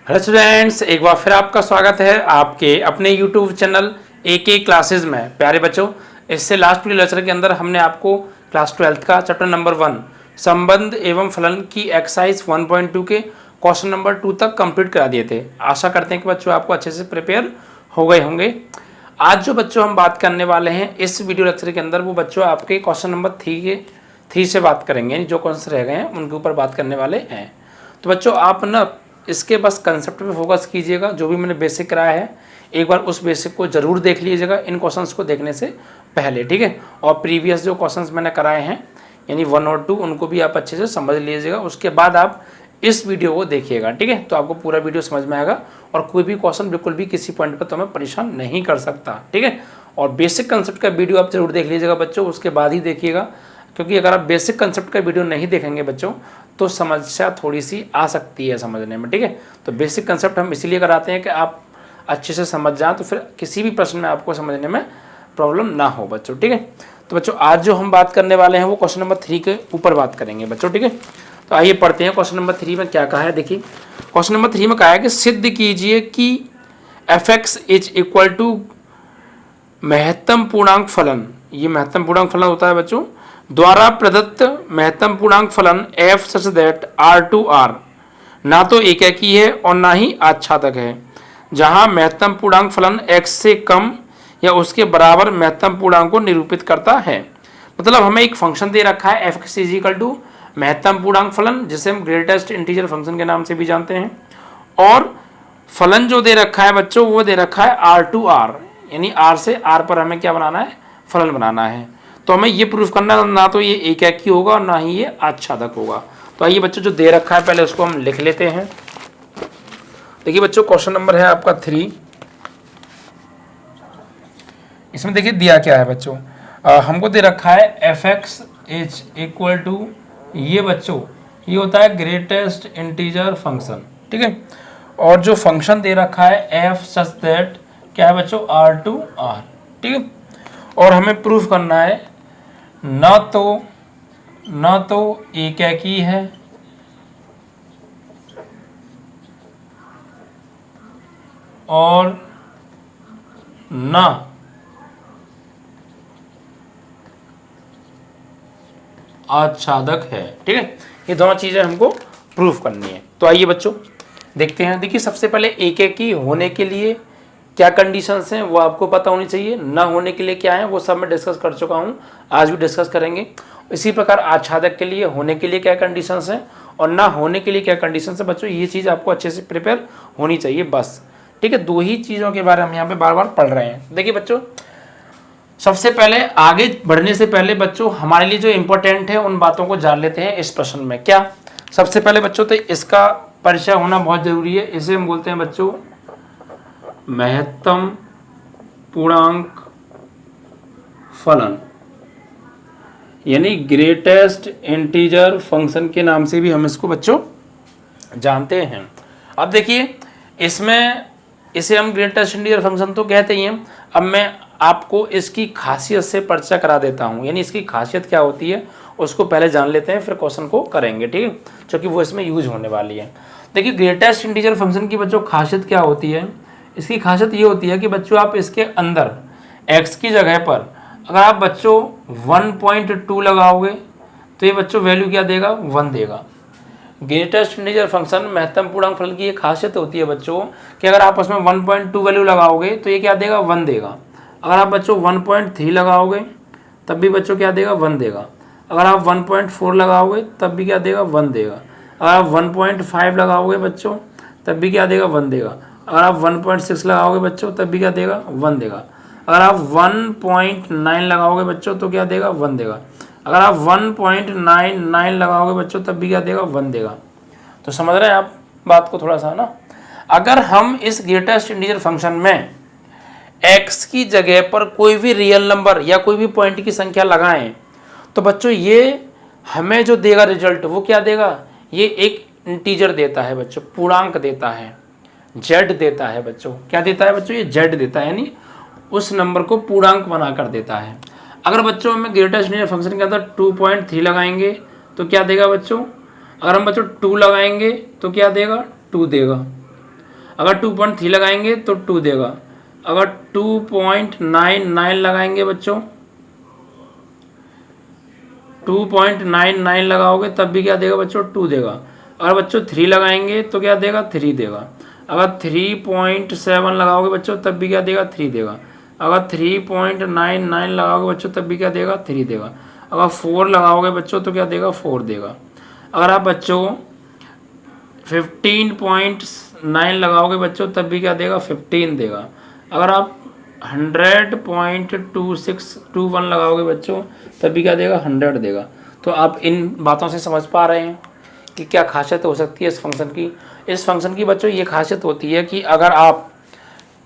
Hello students, एक बार फिर आपका स्वागत है आपके अपने यूट्यूब चैनल AK क्लासेस में। प्यारे बच्चों, इससे लास्ट वीडियो लेक्चर के अंदर हमने आपको क्लास 12th का चैप्टर नंबर 1 संबंध एवं फलन की एक्सरसाइज 1.2 के क्वेश्चन नंबर 2 तक कंप्लीट करा दिए थे। आशा करते हैं कि बच्चों आपको अच्छे से प्रिपेयर हो गए होंगे। आज जो बच्चों हम बात करने वाले हैं इस वीडियो लेक्चर के अंदर, वो बच्चों आपके क्वेश्चन नंबर 3 से बात करेंगे। जो क्वेश्चन रह गए हैं उनके ऊपर बात करने वाले हैं। तो बच्चों आप ना इसके बस कंसेप्ट पे फोकस कीजिएगा। जो भी मैंने बेसिक कराया है एक बार उस बेसिक को ज़रूर देख लीजिएगा इन क्वेश्चंस को देखने से पहले, ठीक है। और प्रीवियस जो क्वेश्चंस मैंने कराए हैं यानी 1 और 2 उनको भी आप अच्छे से समझ लीजिएगा। उसके बाद आप इस वीडियो को देखिएगा, ठीक है। तो आपको पूरा वीडियो समझ में आएगा और कोई भी क्वेश्चन बिल्कुल भी किसी पॉइंट पर तुम्हें परेशान नहीं कर सकता, ठीक है। और बेसिक कंसेप्ट का वीडियो आप जरूर देख लीजिएगा बच्चों, उसके बाद ही देखिएगा, क्योंकि अगर आप बेसिक कंसेप्ट का वीडियो नहीं देखेंगे बच्चों तो समस्या थोड़ी सी आ सकती है समझने में, ठीक है। तो बेसिक कंसेप्ट हम इसीलिए कराते हैं कि आप अच्छे से समझ जाएं, तो फिर किसी भी प्रश्न में आपको समझने में प्रॉब्लम ना हो बच्चों, ठीक है। तो बच्चों आज जो हम बात करने वाले हैं वो क्वेश्चन नंबर 3 के ऊपर बात करेंगे बच्चों, ठीक है। तो आइए पढ़ते हैं क्वेश्चन नंबर 3 में क्या कहा है। देखिए क्वेश्चन नंबर 3 में कहा है कि सिद्ध कीजिए कि f(x) इज इक्वल टू महत्तम पूर्णांक फलन, ये महत्तम पूर्णांक फलन होता है बच्चों, द्वारा प्रदत्त महत्तम पूर्णांक फलन f सच दैट R2R ना तो एकाकी है और ना ही आच्छादक है, जहां महत्तम पूर्णांक फलन x से कम या उसके बराबर महत्तम पूर्णांक को निरूपित करता है। मतलब हमें एक फंक्शन दे रखा है f(x) इज इक्वल टू महत्तम पूर्णांक फलन, जिसे हम ग्रेटेस्ट इंटीजर फंक्शन के नाम से भी जानते हैं, और फलन जो दे रखा है बच्चों वो दे रखा है R2R, यानी R से R पर हमें क्या बनाना है, फलन बनाना है। तो हमें ये प्रूफ करना ना तो ये एकाकी होगा और ना ही ये आच्छादक होगा। तो आइए बच्चों जो दे रखा है पहले उसको हम लिख लेते हैं। देखिए बच्चों क्वेश्चन नंबर है आपका 3। इसमें देखिए दिया क्या है बच्चों, हमको दे रखा है f(x) इज इक्वल टू, ये बच्चों ये होता है ग्रेटेस्ट इंटीजर फंक्शन, ठीक है। और जो फंक्शन दे रखा है f सच दैट क्या है बच्चों, R2R, ठीक है। और हमें प्रूफ करना है ना तो एकाकी है और ना आच्छादक है, ठीक है। ये दोनों चीजें हमको प्रूफ करनी है। तो आइए बच्चों देखते हैं। देखिए सबसे पहले एकाकी होने के लिए क्या कंडीशंस हैं वो आपको पता होनी चाहिए, ना होने के लिए क्या है वो सब मैं डिस्कस कर चुका हूँ, आज भी डिस्कस करेंगे। इसी प्रकार आच्छादक के लिए होने के लिए क्या कंडीशंस हैं और ना होने के लिए क्या कंडीशंस है बच्चों, ये चीज़ आपको अच्छे से प्रिपेयर होनी चाहिए बस, ठीक है। 2 ही चीज़ों के बारे में हम यहाँ पे बार बार पढ़ रहे हैं। देखिए बच्चों सबसे पहले आगे बढ़ने से पहले बच्चों हमारे लिए जो इम्पोर्टेंट है उन बातों को जान लेते हैं इस प्रश्न में। क्या सबसे पहले बच्चों तो इसका परिचय होना बहुत जरूरी है। इसे हम बोलते हैं बच्चों महत्तम पूर्णांक फलन, यानी ग्रेटेस्ट इंटीजर फंक्शन के नाम से भी हम इसको बच्चों जानते हैं। अब देखिए इसमें इसे हम ग्रेटेस्ट इंटीजर फंक्शन तो कहते ही हैं। अब मैं आपको इसकी खासियत से परिचय करा देता हूं, यानी इसकी खासियत क्या होती है उसको पहले जान लेते हैं, फिर क्वेश्चन को करेंगे, ठीक है, क्योंकि वो इसमें यूज होने वाली है। देखिए ग्रेटेस्ट इंटीजर फंक्शन की बच्चों खासियत क्या होती है, इसकी खासियत ये होती है कि बच्चों आप इसके अंदर x की जगह पर अगर आप बच्चों 1.2 लगाओगे तो ये बच्चों वैल्यू क्या देगा, 1 देगा। ग्रेटेस्ट इंटीजर फंक्शन महत्तम पूर्णांक फलन की ये खासियत होती है बच्चों कि अगर आप उसमें 1.2 वैल्यू लगाओगे तो ये क्या देगा, 1 देगा। अगर आप बच्चों 1.3 लगाओगे तब भी बच्चों क्या देगा, 1 देगा। अगर आप 1.4 लगाओगे तब भी क्या देगा, 1 देगा। अगर आप 1.5 लगाओगे बच्चों तब भी क्या देगा, 1 देगा। अगर आप 1.6 लगाओगे बच्चों तब भी क्या देगा, 1 देगा। अगर आप 1.9 लगाओगे बच्चों तो क्या देगा, 1 देगा। अगर आप 1.99 लगाओगे बच्चों तब भी क्या देगा, 1 देगा। तो समझ रहे हैं आप बात को थोड़ा सा ना। अगर हम इस ग्रेटेस्ट इंटीजर फंक्शन में x की जगह पर कोई भी रियल नंबर या कोई भी पॉइंट की संख्या लगाएं तो बच्चों ये हमें जो देगा रिजल्ट वो क्या देगा, ये एक इंटीजर देता है बच्चों, पूर्णांक देता है, z देता है बच्चों। क्या देता है बच्चों, ये z देता है, यानी उस नंबर को पूर्णांक बनाकर देता है। अगर बच्चों हमें ग्रेटेस्ट इंटीजर फंक्शन के अंदर 2.3 लगाएंगे तो क्या देगा बच्चों, अगर हम बच्चों 2 लगाएंगे तो क्या देगा, 2 देगा। अगर 2.3 लगाएंगे तो 2 देगा, अगर 2.99 लगाएंगे बच्चों, 2.99 लगाओगे तब भी क्या देगा बच्चों, 2 देगा। अगर बच्चों 3 लगाएंगे तो क्या देगा, 3 देगा। अगर 3.7 लगाओगे बच्चों तब भी क्या देगा, 3 देगा। अगर 3.99 लगाओगे बच्चों तब भी क्या देगा, 3 देगा। अगर 4 लगाओगे बच्चों तो क्या देगा, 4 देगा। अगर आप बच्चों 15.9 लगाओगे बच्चों तब भी क्या देगा, 15 देगा। अगर आप 100.2621 लगाओगे बच्चों तब भी क्या देगा, 100 देगा। तो आप इन बातों से समझ पा रहे हैं कि क्या खासियत हो सकती है इस फंक्शन की। इस फंक्शन की बच्चों ये खासियत होती है कि अगर आप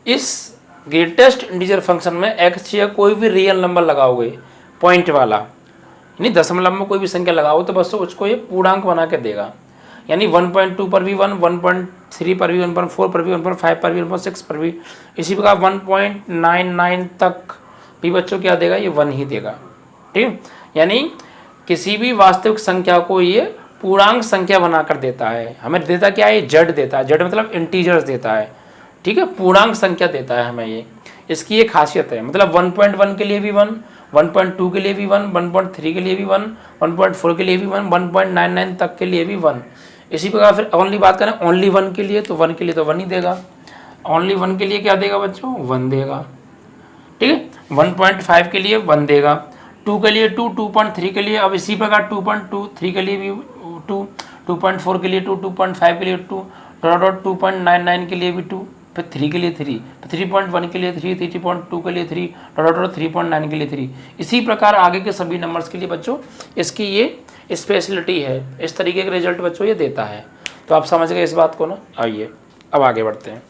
इस ग्रेटेस्ट इंटीजर फंक्शन में एक्स या कोई भी रियल नंबर लगाओगे पॉइंट वाला, यानी दशमलव में कोई भी संख्या लगाओ तो बस उसको ये पूर्णांक बना के देगा। यानी 1.2 पर भी 1, 1.3 पर भी 1.4 पर भी 1.5 पर भी 1.6 पर भी, इसी प्रकार 1.99 तक भी बच्चों क्या देगा, ये 1 ही देगा। ठीक है, यानी किसी भी वास्तविक संख्या को ये पूर्णांक संख्या बनाकर देता है। हमें देता क्या है, जेड देता है, जेड मतलब इंटीजर्स देता है। ठीक है, पूर्णांक संख्या देता है हमें ये, इसकी ये खासियत है। मतलब 1.1 के लिए भी 1, 1.2 के लिए भी 1, 1.3 के लिए भी 1, 1.4 के लिए भी 1, 1.99 तक के लिए भी 1। इसी प्रकार फिर ओनली बात करें ओनली 1 के लिए, तो 1 के लिए तो 1 ही देगा। ओनली 1 के लिए क्या देगा बच्चों, 1 देगा। ठीक है, 1.5 के लिए 1 देगा, 2 के लिए 2, 2.3 के लिए, अब इसी प्रकार 2.23 के लिए भी 2, 2.4 के लिए 2, 2.5 के लिए 2, 2.99 के लिए भी 2, फिर 3 के लिए 3, 3.1 के लिए 3, 3.2 के लिए 3, 3.9 के लिए 3। इसी प्रकार आगे के सभी नंबर्स के लिए बच्चों इसकी ये स्पेशलिटी है। इस तरीके के रिजल्ट बच्चों ये देता है। तो आप समझ गए इस बात को ना। आइए अब आगे बढ़ते हैं।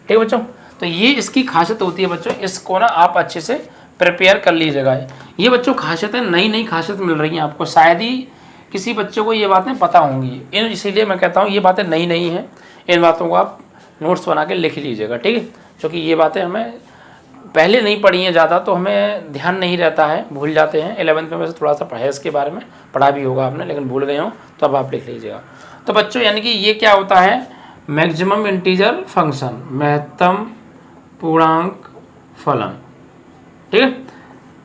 ठीक है बच्चों, तो ये इसकी खासियत होती है बच्चों, इसको ना आप अच्छे से प्रिपेयर कर लीजिएगा। ये बच्चों खासियतें नई नई खासियत मिल रही हैं आपको, शायद ही किसी बच्चों को ये बातें पता होंगी। इसीलिए मैं कहता हूँ ये बातें नई नई हैं, इन बातों को आप नोट्स बना के लिख लीजिएगा। ठीक है, क्योंकि ये बातें हमें पहले नहीं पढ़ी हैं ज़्यादा, तो हमें ध्यान नहीं रहता है, भूल जाते हैं। 11th में वैसे थोड़ा सा पढ़ा है इसके बारे में, पढ़ा भी होगा आपने, लेकिन भूल गए हो तो अब आप लिख लीजिएगा। तो बच्चों यानी कि ये क्या होता है, मैक्सिमम इंटीजर फंक्शन, महत्तम पूर्णांक फलन। ठीक है,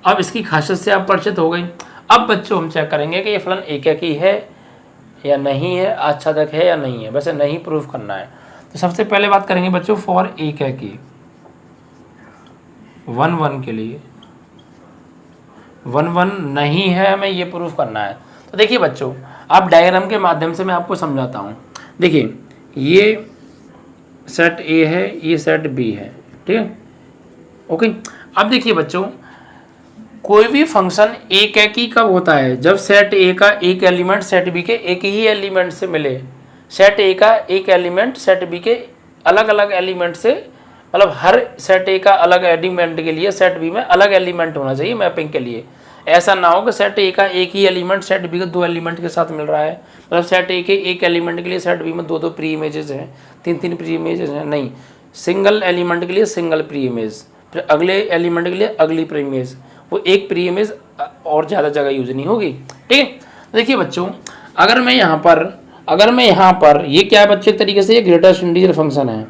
अब इसकी खासियत से आप परिचित हो गई। अब बच्चों हम चेक करेंगे कि ये फलन एक ही है या नहीं है, आच्छादक है या नहीं है, वैसे नहीं प्रूफ करना है। तो सबसे पहले बात करेंगे बच्चों फॉर एक है की 1 के लिए 1 नहीं है, हमें ये प्रूफ करना है। तो देखिए बच्चों, आप डायग्राम के माध्यम से मैं आपको समझाता हूँ। देखिए ये सेट ए है, ये सेट बी है। ठीक है, ओके। अब देखिए बच्चों, कोई भी फंक्शन एक की कब होता है, जब सेट ए का एक एलिमेंट सेट बी के एक ही एलिमेंट से मिले। सेट ए का एक एलिमेंट सेट बी के अलग अलग एलिमेंट से, मतलब हर सेट ए का अलग एलिमेंट के लिए सेट बी में अलग एलिमेंट होना चाहिए मैपिंग के लिए। ऐसा ना हो कि सेट ए का एक ही एलिमेंट सेट बी के 2 एलिमेंट के साथ मिल रहा है, मतलब सेट ए के एक एलिमेंट के लिए सेट बी में 2 प्री इमेजेस हैं, 3 प्री इमेजेस हैं। नहीं, सिंगल एलिमेंट के लिए सिंगल प्री इमेज, फिर अगले एलिमेंट के लिए अगली प्री इमेज, वो एक प्री इमेज और ज़्यादा जगह यूज नहीं होगी। ठीक है, देखिए बच्चों, अगर मैं यहाँ पर ये क्या है बच्चों, एक तरीके से ये ग्रेटेस्ट इंटीजर फंक्शन है।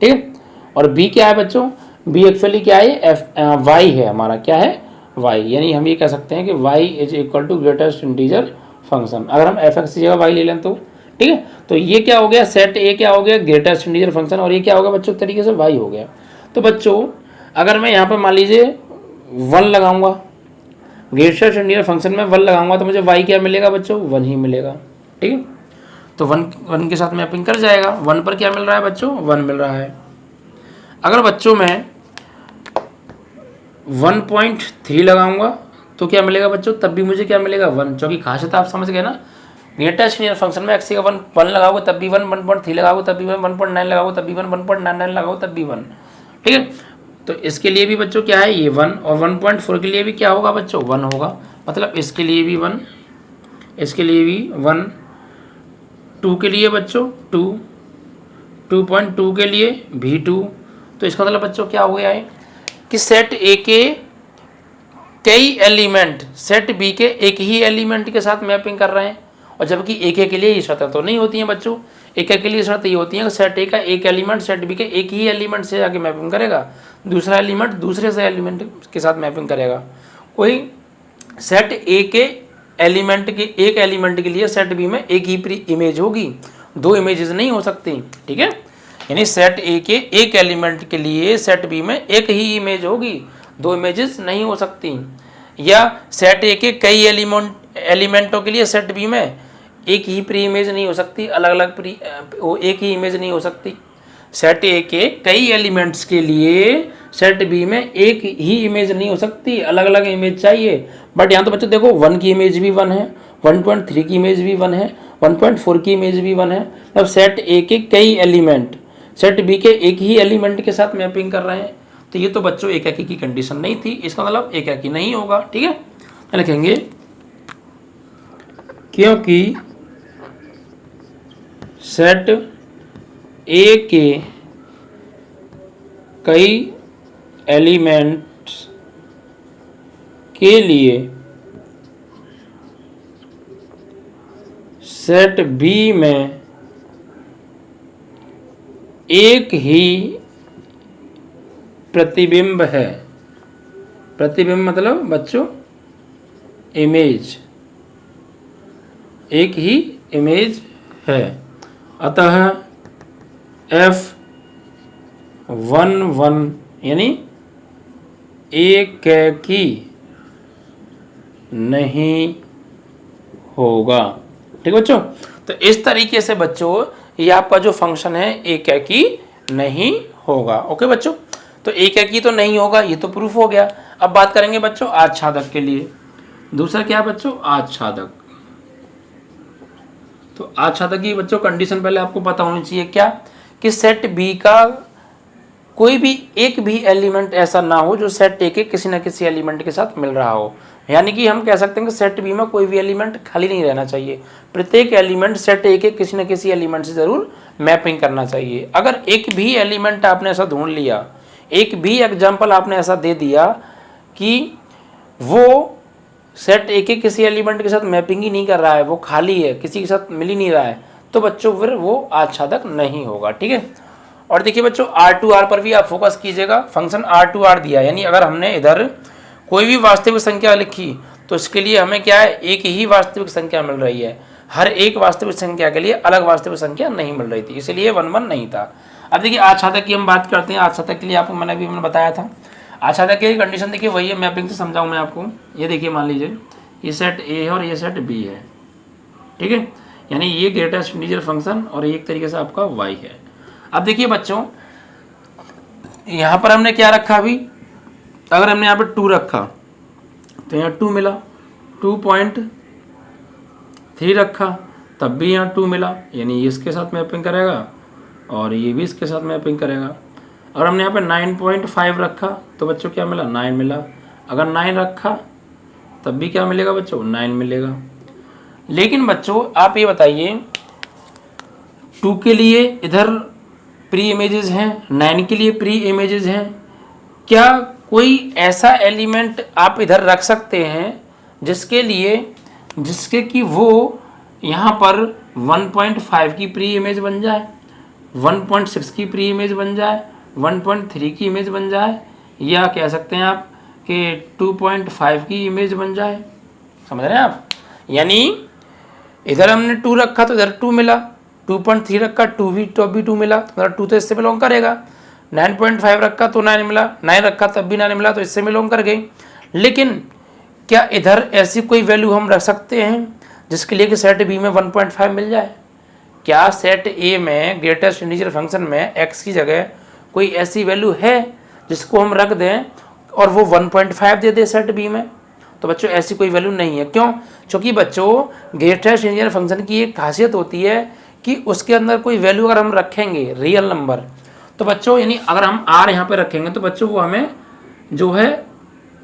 ठीक है, और बी क्या है बच्चों, बी एक्चुअली क्या है, वाई है हमारा, क्या है, वाई। यानी हम ये कह सकते हैं कि Y is equal to greatest integer function. अगर हम एफ एक्स की जगह वाई ले लें तो ठीक है, तो ये क्या हो गया, सेट ए क्या हो गया, ग्रेटेस्ट इंटीजर फंक्शन, और ये क्या होगा बच्चों, तरीके से वाई हो गया। तो बच्चों अगर मैं यहाँ पर मान लीजिए 1 लगाऊंगा, ग्रेटेस्ट इंटीजर फंक्शन में 1 लगाऊंगा, तो मुझे वाई क्या मिलेगा बच्चों, 1 ही मिलेगा। ठीक है, तो 1 के साथ मैपिंग कर जाएगा। 1 पर क्या मिल रहा है बच्चों, 1 मिल रहा है। अगर बच्चों मैं 1.3 लगाऊंगा तो क्या मिलेगा बच्चों, तब भी मुझे क्या मिलेगा, 1, क्योंकि खासियत आप समझ गए ना। ग्रेटेस्ट इंटीजर फंक्शन में एक्स का 1 लगाओगे तब भी 1, 1.3 लगाओगे तब भी 1, 1.9 लगाओगे तब भी 1, 1.99 लगाओ तब भी 1। ठीक है, तो इसके लिए भी बच्चों क्या है, ये 1, और 1.4 के लिए भी क्या होगा बच्चों, 1 होगा। मतलब इसके लिए भी 1, इसके लिए भी 1, 2 के लिए बच्चों 2, 2.2 के लिए भी 2। तो इसका मतलब बच्चों क्या हो गया है कि सेट ए के कई एलिमेंट सेट बी के एक ही एलिमेंट के साथ मैपिंग कर रहे हैं, और जबकि एक ए के लिए ये शर्तें तो नहीं होती हैं बच्चों। एक ए के लिए शर्त ये होती है कि सेट ए का एक एलिमेंट सेट बी के एक ही एलिमेंट से जाके मैपिंग करेगा, दूसरा एलिमेंट दूसरे से एलिमेंट के साथ मैपिंग करेगा। कोई सेट ए के एलिमेंट के एक एलिमेंट के लिए सेट बी में एक ही प्री इमेज होगी, दो इमेजेस नहीं हो सकती, ठीक है। यानी सेट ए के एक एलिमेंट के लिए सेट बी में एक ही इमेज होगी, दो इमेजेस नहीं हो सकती। या सेट ए के कई एलिमेंटों के लिए सेट बी में एक ही प्री इमेज नहीं हो सकती, अलग अलग प्री एक ही इमेज नहीं हो सकती। सेट ए के कई एलिमेंट्स के लिए सेट बी में एक ही इमेज नहीं हो सकती, अलग अलग इमेज चाहिए। बट यहाँ तो बच्चों देखो 1 की इमेज भी 1 है, 1.3 की इमेज भी 1 है, 1.4 की इमेज भी 1 है। अब सेट ए के कई एलिमेंट सेट बी के एक ही एलिमेंट के साथ मैपिंग कर रहे हैं, तो ये तो बच्चों एकाकी की कंडीशन नहीं थी, इसका मतलब एकाकी नहीं होगा, ठीक है। लिखेंगे क्योंकि सेट ए के कई एलिमेंट्स के लिए सेट बी में एक ही प्रतिबिंब है। प्रतिबिंब मतलब बच्चों इमेज, एक ही इमेज है। अतः F11 यानी एकाकी नहीं होगा, ठीक बच्चों। तो इस तरीके से बच्चों ये आपका जो फंक्शन है एकाकी नहीं होगा। ओके बच्चों, तो एकाकी तो नहीं होगा, ये तो प्रूफ हो गया। अब बात करेंगे बच्चों आच्छादक के लिए। दूसरा क्या है बच्चों? आच्छादक। तो आच्छादक की बच्चों कंडीशन पहले आपको पता होनी चाहिए क्या, कि सेट बी का कोई भी एक भी एलिमेंट ऐसा ना हो जो सेट ए के किसी न किसी एलिमेंट के साथ मिल रहा हो। यानी कि हम कह सकते हैं कि सेट बी में कोई भी एलिमेंट खाली नहीं रहना चाहिए, प्रत्येक एलिमेंट सेट ए के किसी न किसी एलिमेंट से जरूर मैपिंग करना चाहिए। अगर एक भी एलिमेंट आपने ऐसा ढूंढ लिया, एक भी एग्जाम्पल आपने ऐसा दे दिया कि वो सेट ए के किसी एलिमेंट के साथ मैपिंग ही नहीं कर रहा है, वो खाली है, किसी के साथ मिल ही नहीं रहा है, तो बच्चों फिर वो आच्छादक नहीं होगा, ठीक है। और देखिए बच्चों R2R पर भी आप फोकस कीजिएगा। फंक्शन R2R दिया, यानी अगर हमने इधर कोई भी वास्तविक संख्या लिखी तो इसके लिए हमें क्या है, एक ही वास्तविक संख्या मिल रही है, हर एक वास्तविक संख्या के लिए अलग वास्तविक संख्या नहीं मिल रही थी, इसलिए 1 1 नहीं था। अब देखिए आच्छादक की हम बात करते हैं। आच्छादक के लिए आपको मैंने बताया था। आच्छादक की कंडीशन देखिए वही है, मैपिंग से समझाऊँ मैं आपको। ये देखिए मान लीजिए ये सेट ए है और ये सेट बी है, ठीक है, यानी ये ग्रेटेस्ट इंटीजर फंक्शन और एक तरीके से आपका y है। अब देखिए बच्चों यहाँ पर हमने क्या रखा, अभी अगर हमने यहाँ पर 2 रखा तो यहाँ 2 मिला, 2.3 रखा तब भी यहाँ 2 मिला, यानी ये इसके साथ मैपिंग करेगा और ये भी इसके साथ मैपिंग करेगा। अगर हमने यहाँ पे 9.5 रखा तो बच्चों क्या मिला, 9 मिला। अगर 9 रखा तब भी क्या मिलेगा बच्चों, 9 मिलेगा। लेकिन बच्चों आप ये बताइए 2 के लिए इधर प्री इमेजेस हैं, 9 के लिए प्री इमेजेस हैं, क्या कोई ऐसा एलिमेंट आप इधर रख सकते हैं जिसके कि वो यहाँ पर 1.5 की प्री इमेज बन जाए, 1.6 की प्री इमेज बन जाए, 1.3 की इमेज बन जाए, या कह सकते हैं आप कि 2.5 की इमेज बन जाए। समझ रहे हैं आप? यानी इधर हमने 2 रखा तो इधर 2 मिला, 2.3 रखा 2 भी 2 मिला, तो 2 तो इससे बिलोंग करेगा। 9.5 रखा तो 9 मिला, 9 रखा तब भी 9 मिला, तो इससे बिलोंग कर गई। लेकिन क्या इधर ऐसी कोई वैल्यू हम रख सकते हैं जिसके लिए कि सेट बी में 1.5 मिल जाए? क्या सेट ए में ग्रेटेस्ट इंटीजर फंक्शन में x की जगह कोई ऐसी वैल्यू है जिसको हम रख दें और वो 1.5 दे दे सेट बी में? तो बच्चों ऐसी कोई वैल्यू नहीं है। क्यों? क्योंकि बच्चों ग्रेटेस्ट इंटीजर फंक्शन की एक खासियत होती है कि उसके अंदर कोई वैल्यू अगर हम रखेंगे रियल नंबर, तो बच्चों यानी अगर हम r यहाँ पे रखेंगे तो बच्चों वो हमें जो है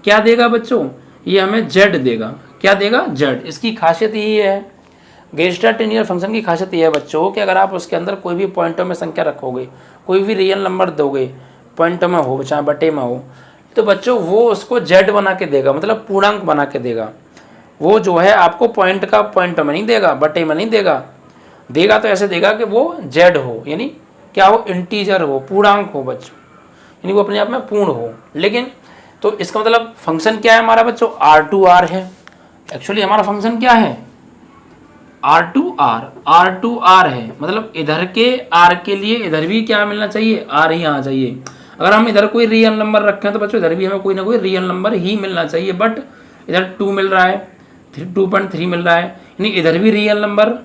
क्या देगा बच्चों, ये हमें z देगा। क्या देगा? z। इसकी खासियत ये है, ग्रेटेस्ट इंटीजर फंक्शन की खासियत ये है बच्चों कि अगर आप उसके अंदर कोई भी पॉइंटों में संख्या रखोगे, कोई भी रियल नंबर दोगे, पॉइंटों में हो चाहे बटे में हो, तो बच्चों वो उसको z बना के देगा, मतलब पूर्णांक बना के देगा। वो जो है आपको पॉइंट में नहीं देगा, बटे में नहीं देगा। देगा तो ऐसे देगा कि वो जेड हो, यानी क्या हो, इंटीजर हो, पूर्णांक हो बच्चों, यानी वो अपने आप में पूर्ण हो। लेकिन तो इसका मतलब फंक्शन क्या है हमारा बच्चों, R2R है। एक्चुअली हमारा फंक्शन क्या है, R2R है, मतलब इधर के R के लिए इधर भी क्या मिलना चाहिए, R ही आना चाहिए। अगर हम इधर कोई रियल नंबर रखें तो बच्चों इधर भी हमें कोई ना कोई रियल नंबर ही मिलना चाहिए, बट इधर 2 मिल रहा है, 2.3 मिल रहा है, यानी इधर भी रियल नंबर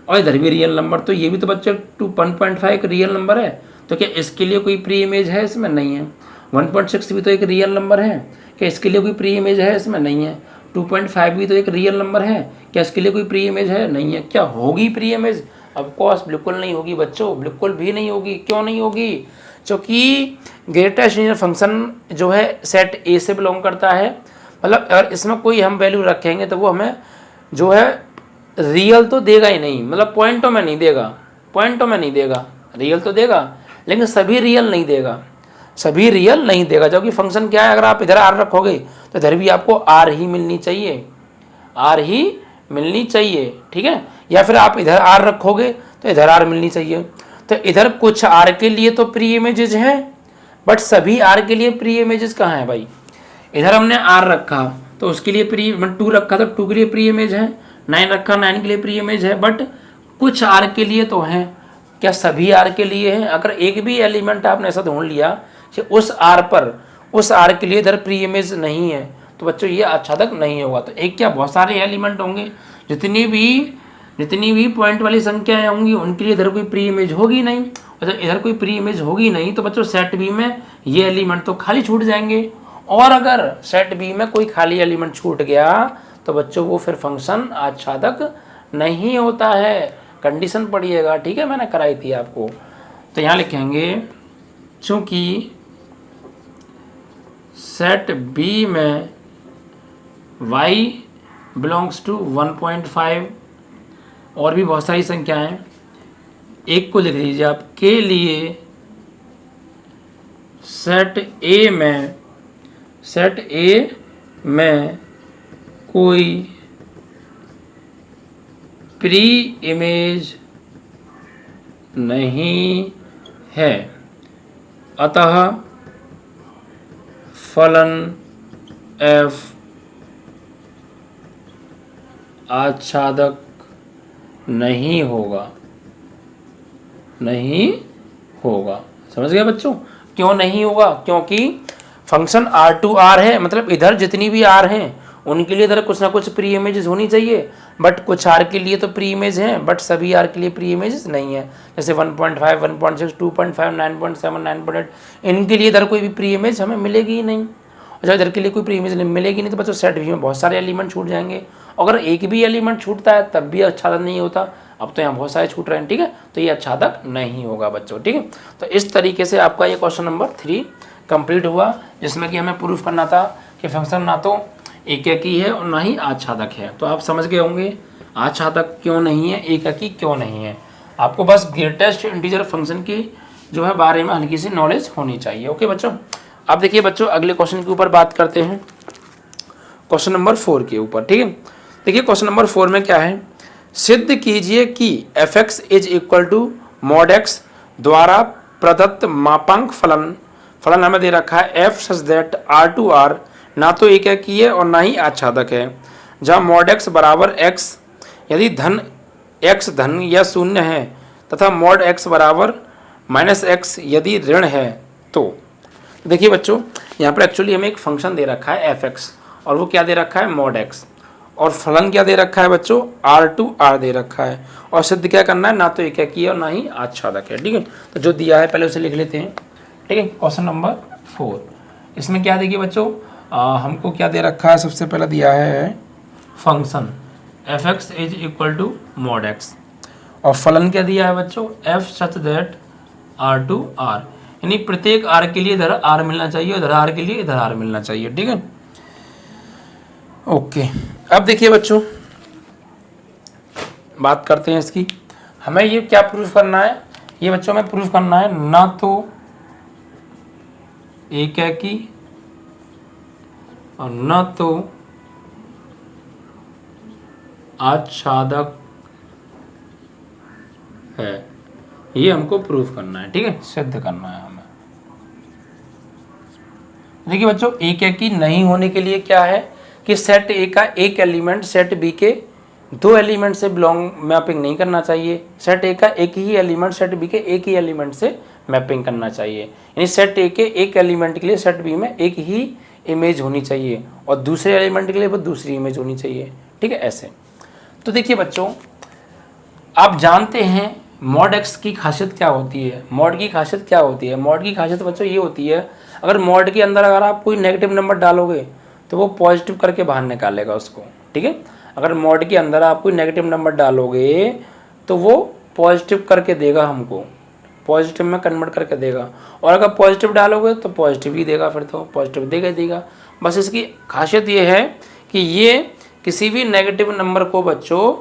और इधर भी रियल नंबर, तो ये भी तो बच्चों 1.5 एक रियल नंबर है। तो क्या इसके लिए कोई प्री इमेज है, इसमें नहीं है। 1.6 भी तो एक रियल नंबर है, क्या इसके लिए कोई प्री इमेज है, इसमें नहीं है। 2.5 भी तो एक रियल नंबर है, क्या इसके लिए कोई प्री इमेज है, नहीं है। क्या होगी प्री इमेज, ऑफ कोर्स बिल्कुल नहीं होगी बच्चों, बिल्कुल भी नहीं होगी। क्यों नहीं होगी, क्योंकि ग्रेटेस्ट इंटीजर फंक्शन जो है सेट ए से बिलोंग करता है। मतलब अगर इसमें कोई हम वैल्यू रखेंगे तो वो हमें जो है रियल तो देगा ही नहीं, मतलब पॉइंटों में नहीं देगा, पॉइंटों में नहीं देगा, रियल तो देगा लेकिन सभी रियल नहीं देगा, सभी रियल नहीं देगा। जबकि फंक्शन क्या है, अगर आप इधर आर रखोगे तो इधर भी आपको आर ही मिलनी चाहिए, आर ही मिलनी चाहिए, ठीक है। या फिर आप इधर आर रखोगे तो इधर आर मिलनी चाहिए। तो इधर कुछ आर के लिए तो प्री इमेजेस हैं, बट सभी आर के लिए प्री इमेजेस कहाँ हैं भाई। इधर हमने आर रखा तो उसके लिए प्री, 2 रखा तो 2 के लिए प्री इमेज है, 9 रखा 9 के लिए प्री इमेज है, बट कुछ आर के लिए तो हैं। क्या सभी आर के लिए हैं? अगर एक भी एलिमेंट आपने ऐसा ढूंढ लिया कि उस आर पर, उस आर के लिए इधर प्री इमेज नहीं है, तो बच्चों ये आच्छादक नहीं होगा। तो एक क्या, बहुत सारे एलिमेंट होंगे, जितनी भी पॉइंट वाली संख्याएं होंगी उनके लिए इधर कोई प्री इमेज होगी नहीं। अच्छा, इधर कोई प्री इमेज होगी नहीं तो बच्चों सेट बी में ये एलिमेंट तो खाली छूट जाएंगे। और अगर सेट बी में कोई खाली एलिमेंट छूट गया तो बच्चों वो फिर फंक्शन आच्छादक नहीं होता है। कंडीशन पढ़िएगा, ठीक है, मैंने कराई थी आपको। तो यहाँ लिखेंगे चूंकि सेट बी में y बिलोंग्स टू 1.5 और भी बहुत सारी संख्याएं, एक को लिख लीजिए आप, के लिए सेट ए में कोई प्री इमेज नहीं है, अतः फलन f आच्छादक नहीं होगा, नहीं होगा। समझ गए बच्चों, क्यों नहीं होगा? क्योंकि फंक्शन R2R है, मतलब इधर जितनी भी R हैं उनके लिए इधर कुछ ना कुछ प्री इमेजेस होनी चाहिए, बट कुछ R के लिए तो प्री इमेज हैं, बट सभी R के लिए प्री इमेजेस नहीं है। जैसे 1.5, 1.6, 2.5, 9.7, 9.8, इनके लिए इधर कोई भी प्री इमेज हमें मिलेगी ही नहीं। अच्छा, इधर के लिए कोई प्री इमेज मिलेगी नहीं तो बच्चों सेट भी में बहुत सारे एलिमेंट छूट जाएंगे। अगर एक भी एलिमेंट छूटता है तब भी आच्छादक नहीं होता। अब तो यहाँ बहुत सारे छूट रहे हैं, ठीक है, तो ये आच्छादक नहीं होगा बच्चों, ठीक है। तो इस तरीके से आपका ये क्वेश्चन नंबर 3 कंप्लीट हुआ, जिसमें कि हमें प्रूफ करना था कि फंक्शन ना तो एककी है और ना ही आच्छादक है। तो आप समझ गए होंगे आच्छादक क्यों नहीं है, एककी क्यों नहीं है। आपको बस ग्रेटेस्ट इंटीजर फंक्शन की जो है बारे में हल्की सी नॉलेज होनी चाहिए। ओके बच्चों, अब देखिए बच्चों अगले क्वेश्चन के ऊपर बात करते हैं, क्वेश्चन नंबर 4 के ऊपर, ठीक है। देखिए क्वेश्चन नंबर 4 में क्या है, सिद्ध कीजिए कि f(x) = mod x द्वारा प्रदत्त मापांक फलन हमें दे रखा है f such that R2R ना तो एककी है और ना ही आच्छादक है, जहाँ mod x बराबर x यदि x धन या शून्य है तथा mod x बराबर -x यदि ऋण है। तो देखिए बच्चों यहाँ पर एक्चुअली हमें एक फंक्शन दे रखा है f(x) और वो क्या दे रखा है, mod x, और फलन क्या दे रखा है बच्चों, R2R दे रखा है, और सिद्ध क्या करना है, ना तो एककी है और ना ही आच्छादक है, ठीक है। तो जो दिया है पहले उसे लिख लेते हैं, ठीक है। क्वेश्चन नंबर 4, इसमें क्या देखिए बच्चों, हमको क्या दे रखा है, सबसे पहले दिया है फंक्शन f(x) = mod x, और फलन क्या दिया है बच्चों, f such that R2R, यानी प्रत्येक R के लिए इधर R मिलना चाहिए, इधर R के लिए इधर R मिलना चाहिए, ठीक है। ओके, अब देखिए बच्चों बात करते हैं इसकी, हमें ये क्या प्रूफ करना है, ये बच्चों में प्रूफ करना है ना तो एककी और ना तो आच्छादक है, ये हमको प्रूफ करना है, ठीक है, सिद्ध करना है हमें। देखिए बच्चों, एक एकी नहीं होने के लिए क्या है कि सेट ए का एक एलिमेंट सेट बी के दो एलिमेंट से बिलोंग मैपिंग नहीं करना चाहिए। सेट ए का एक ही एलिमेंट सेट बी के एक ही एलिमेंट से मैपिंग करना चाहिए। यानी सेट ए के एक एलिमेंट के लिए सेट बी में एक ही इमेज होनी चाहिए और दूसरे एलिमेंट के लिए वो दूसरी इमेज होनी चाहिए, ठीक है, ऐसे। तो देखिए बच्चों, आप जानते हैं मॉड एक्स की खासियत क्या होती है। मॉड की खासियत क्या होती है? मॉड की खासियत बच्चों ये होती है, अगर मॉड के अंदर अगर आप कोई नेगेटिव नंबर डालोगे तो वो पॉजिटिव करके बाहर निकालेगा उसको, ठीक है। अगर मॉड के अंदर आप कोई नेगेटिव नंबर डालोगे तो वो पॉजिटिव करके देगा, हमको पॉजिटिव में कन्वर्ट करके देगा। और अगर पॉजिटिव डालोगे तो पॉजिटिव ही देगा, फिर तो पॉजिटिव देगा ही देगा। बस इसकी खासियत ये है कि ये किसी भी नेगेटिव नंबर को बच्चों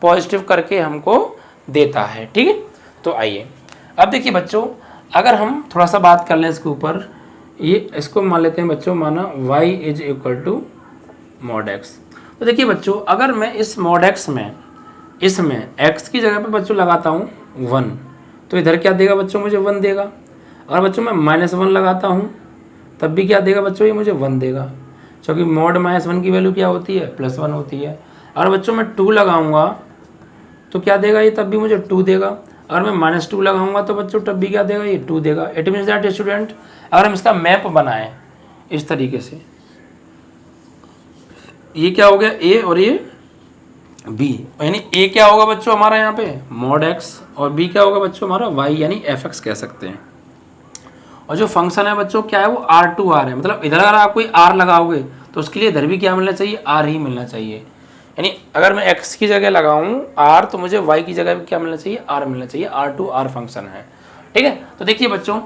पॉजिटिव करके हमको देता है, ठीक है। तो आइए अब देखिए बच्चों, अगर हम थोड़ा सा बात कर लें इसके ऊपर, ये इसको मान लेते हैं बच्चों, माना y is equal to mod x। तो देखिए बच्चों, अगर मैं इस मॉड x में इसमें x की जगह पे बच्चों लगाता हूँ 1, तो इधर क्या देगा बच्चों? मुझे 1 देगा। अगर बच्चों मैं -1 लगाता हूँ तब भी क्या देगा बच्चों? ये मुझे 1 देगा, क्योंकि मॉड -1 की वैल्यू क्या होती है? +1 होती है। अगर बच्चों मैं 2 लगाऊंगा तो क्या देगा? ये तब भी मुझे 2 देगा। अगर मैं -2 लगाऊंगा तो बच्चों तब भी क्या देगा? ये 2 देगा। इट मीन्स दैट स्टूडेंट, अगर हम इसका मैप बनाएं इस तरीके से, ये क्या हो गया? ए और ये बी, यानी ए क्या होगा बच्चों हमारा यहाँ पे? मॉड x, और बी क्या होगा बच्चों हमारा? y, यानी fx कह सकते हैं। और जो फंक्शन है बच्चों क्या है? वो R2R है। मतलब इधर अगर आप कोई R लगाओगे तो उसके लिए इधर भी क्या मिलना चाहिए? R ही मिलना चाहिए। यानी अगर मैं x की जगह लगाऊं R, तो मुझे y की जगह भी क्या मिलना चाहिए? R मिलना चाहिए। R2R फंक्शन है, ठीक है। तो देखिए बच्चों,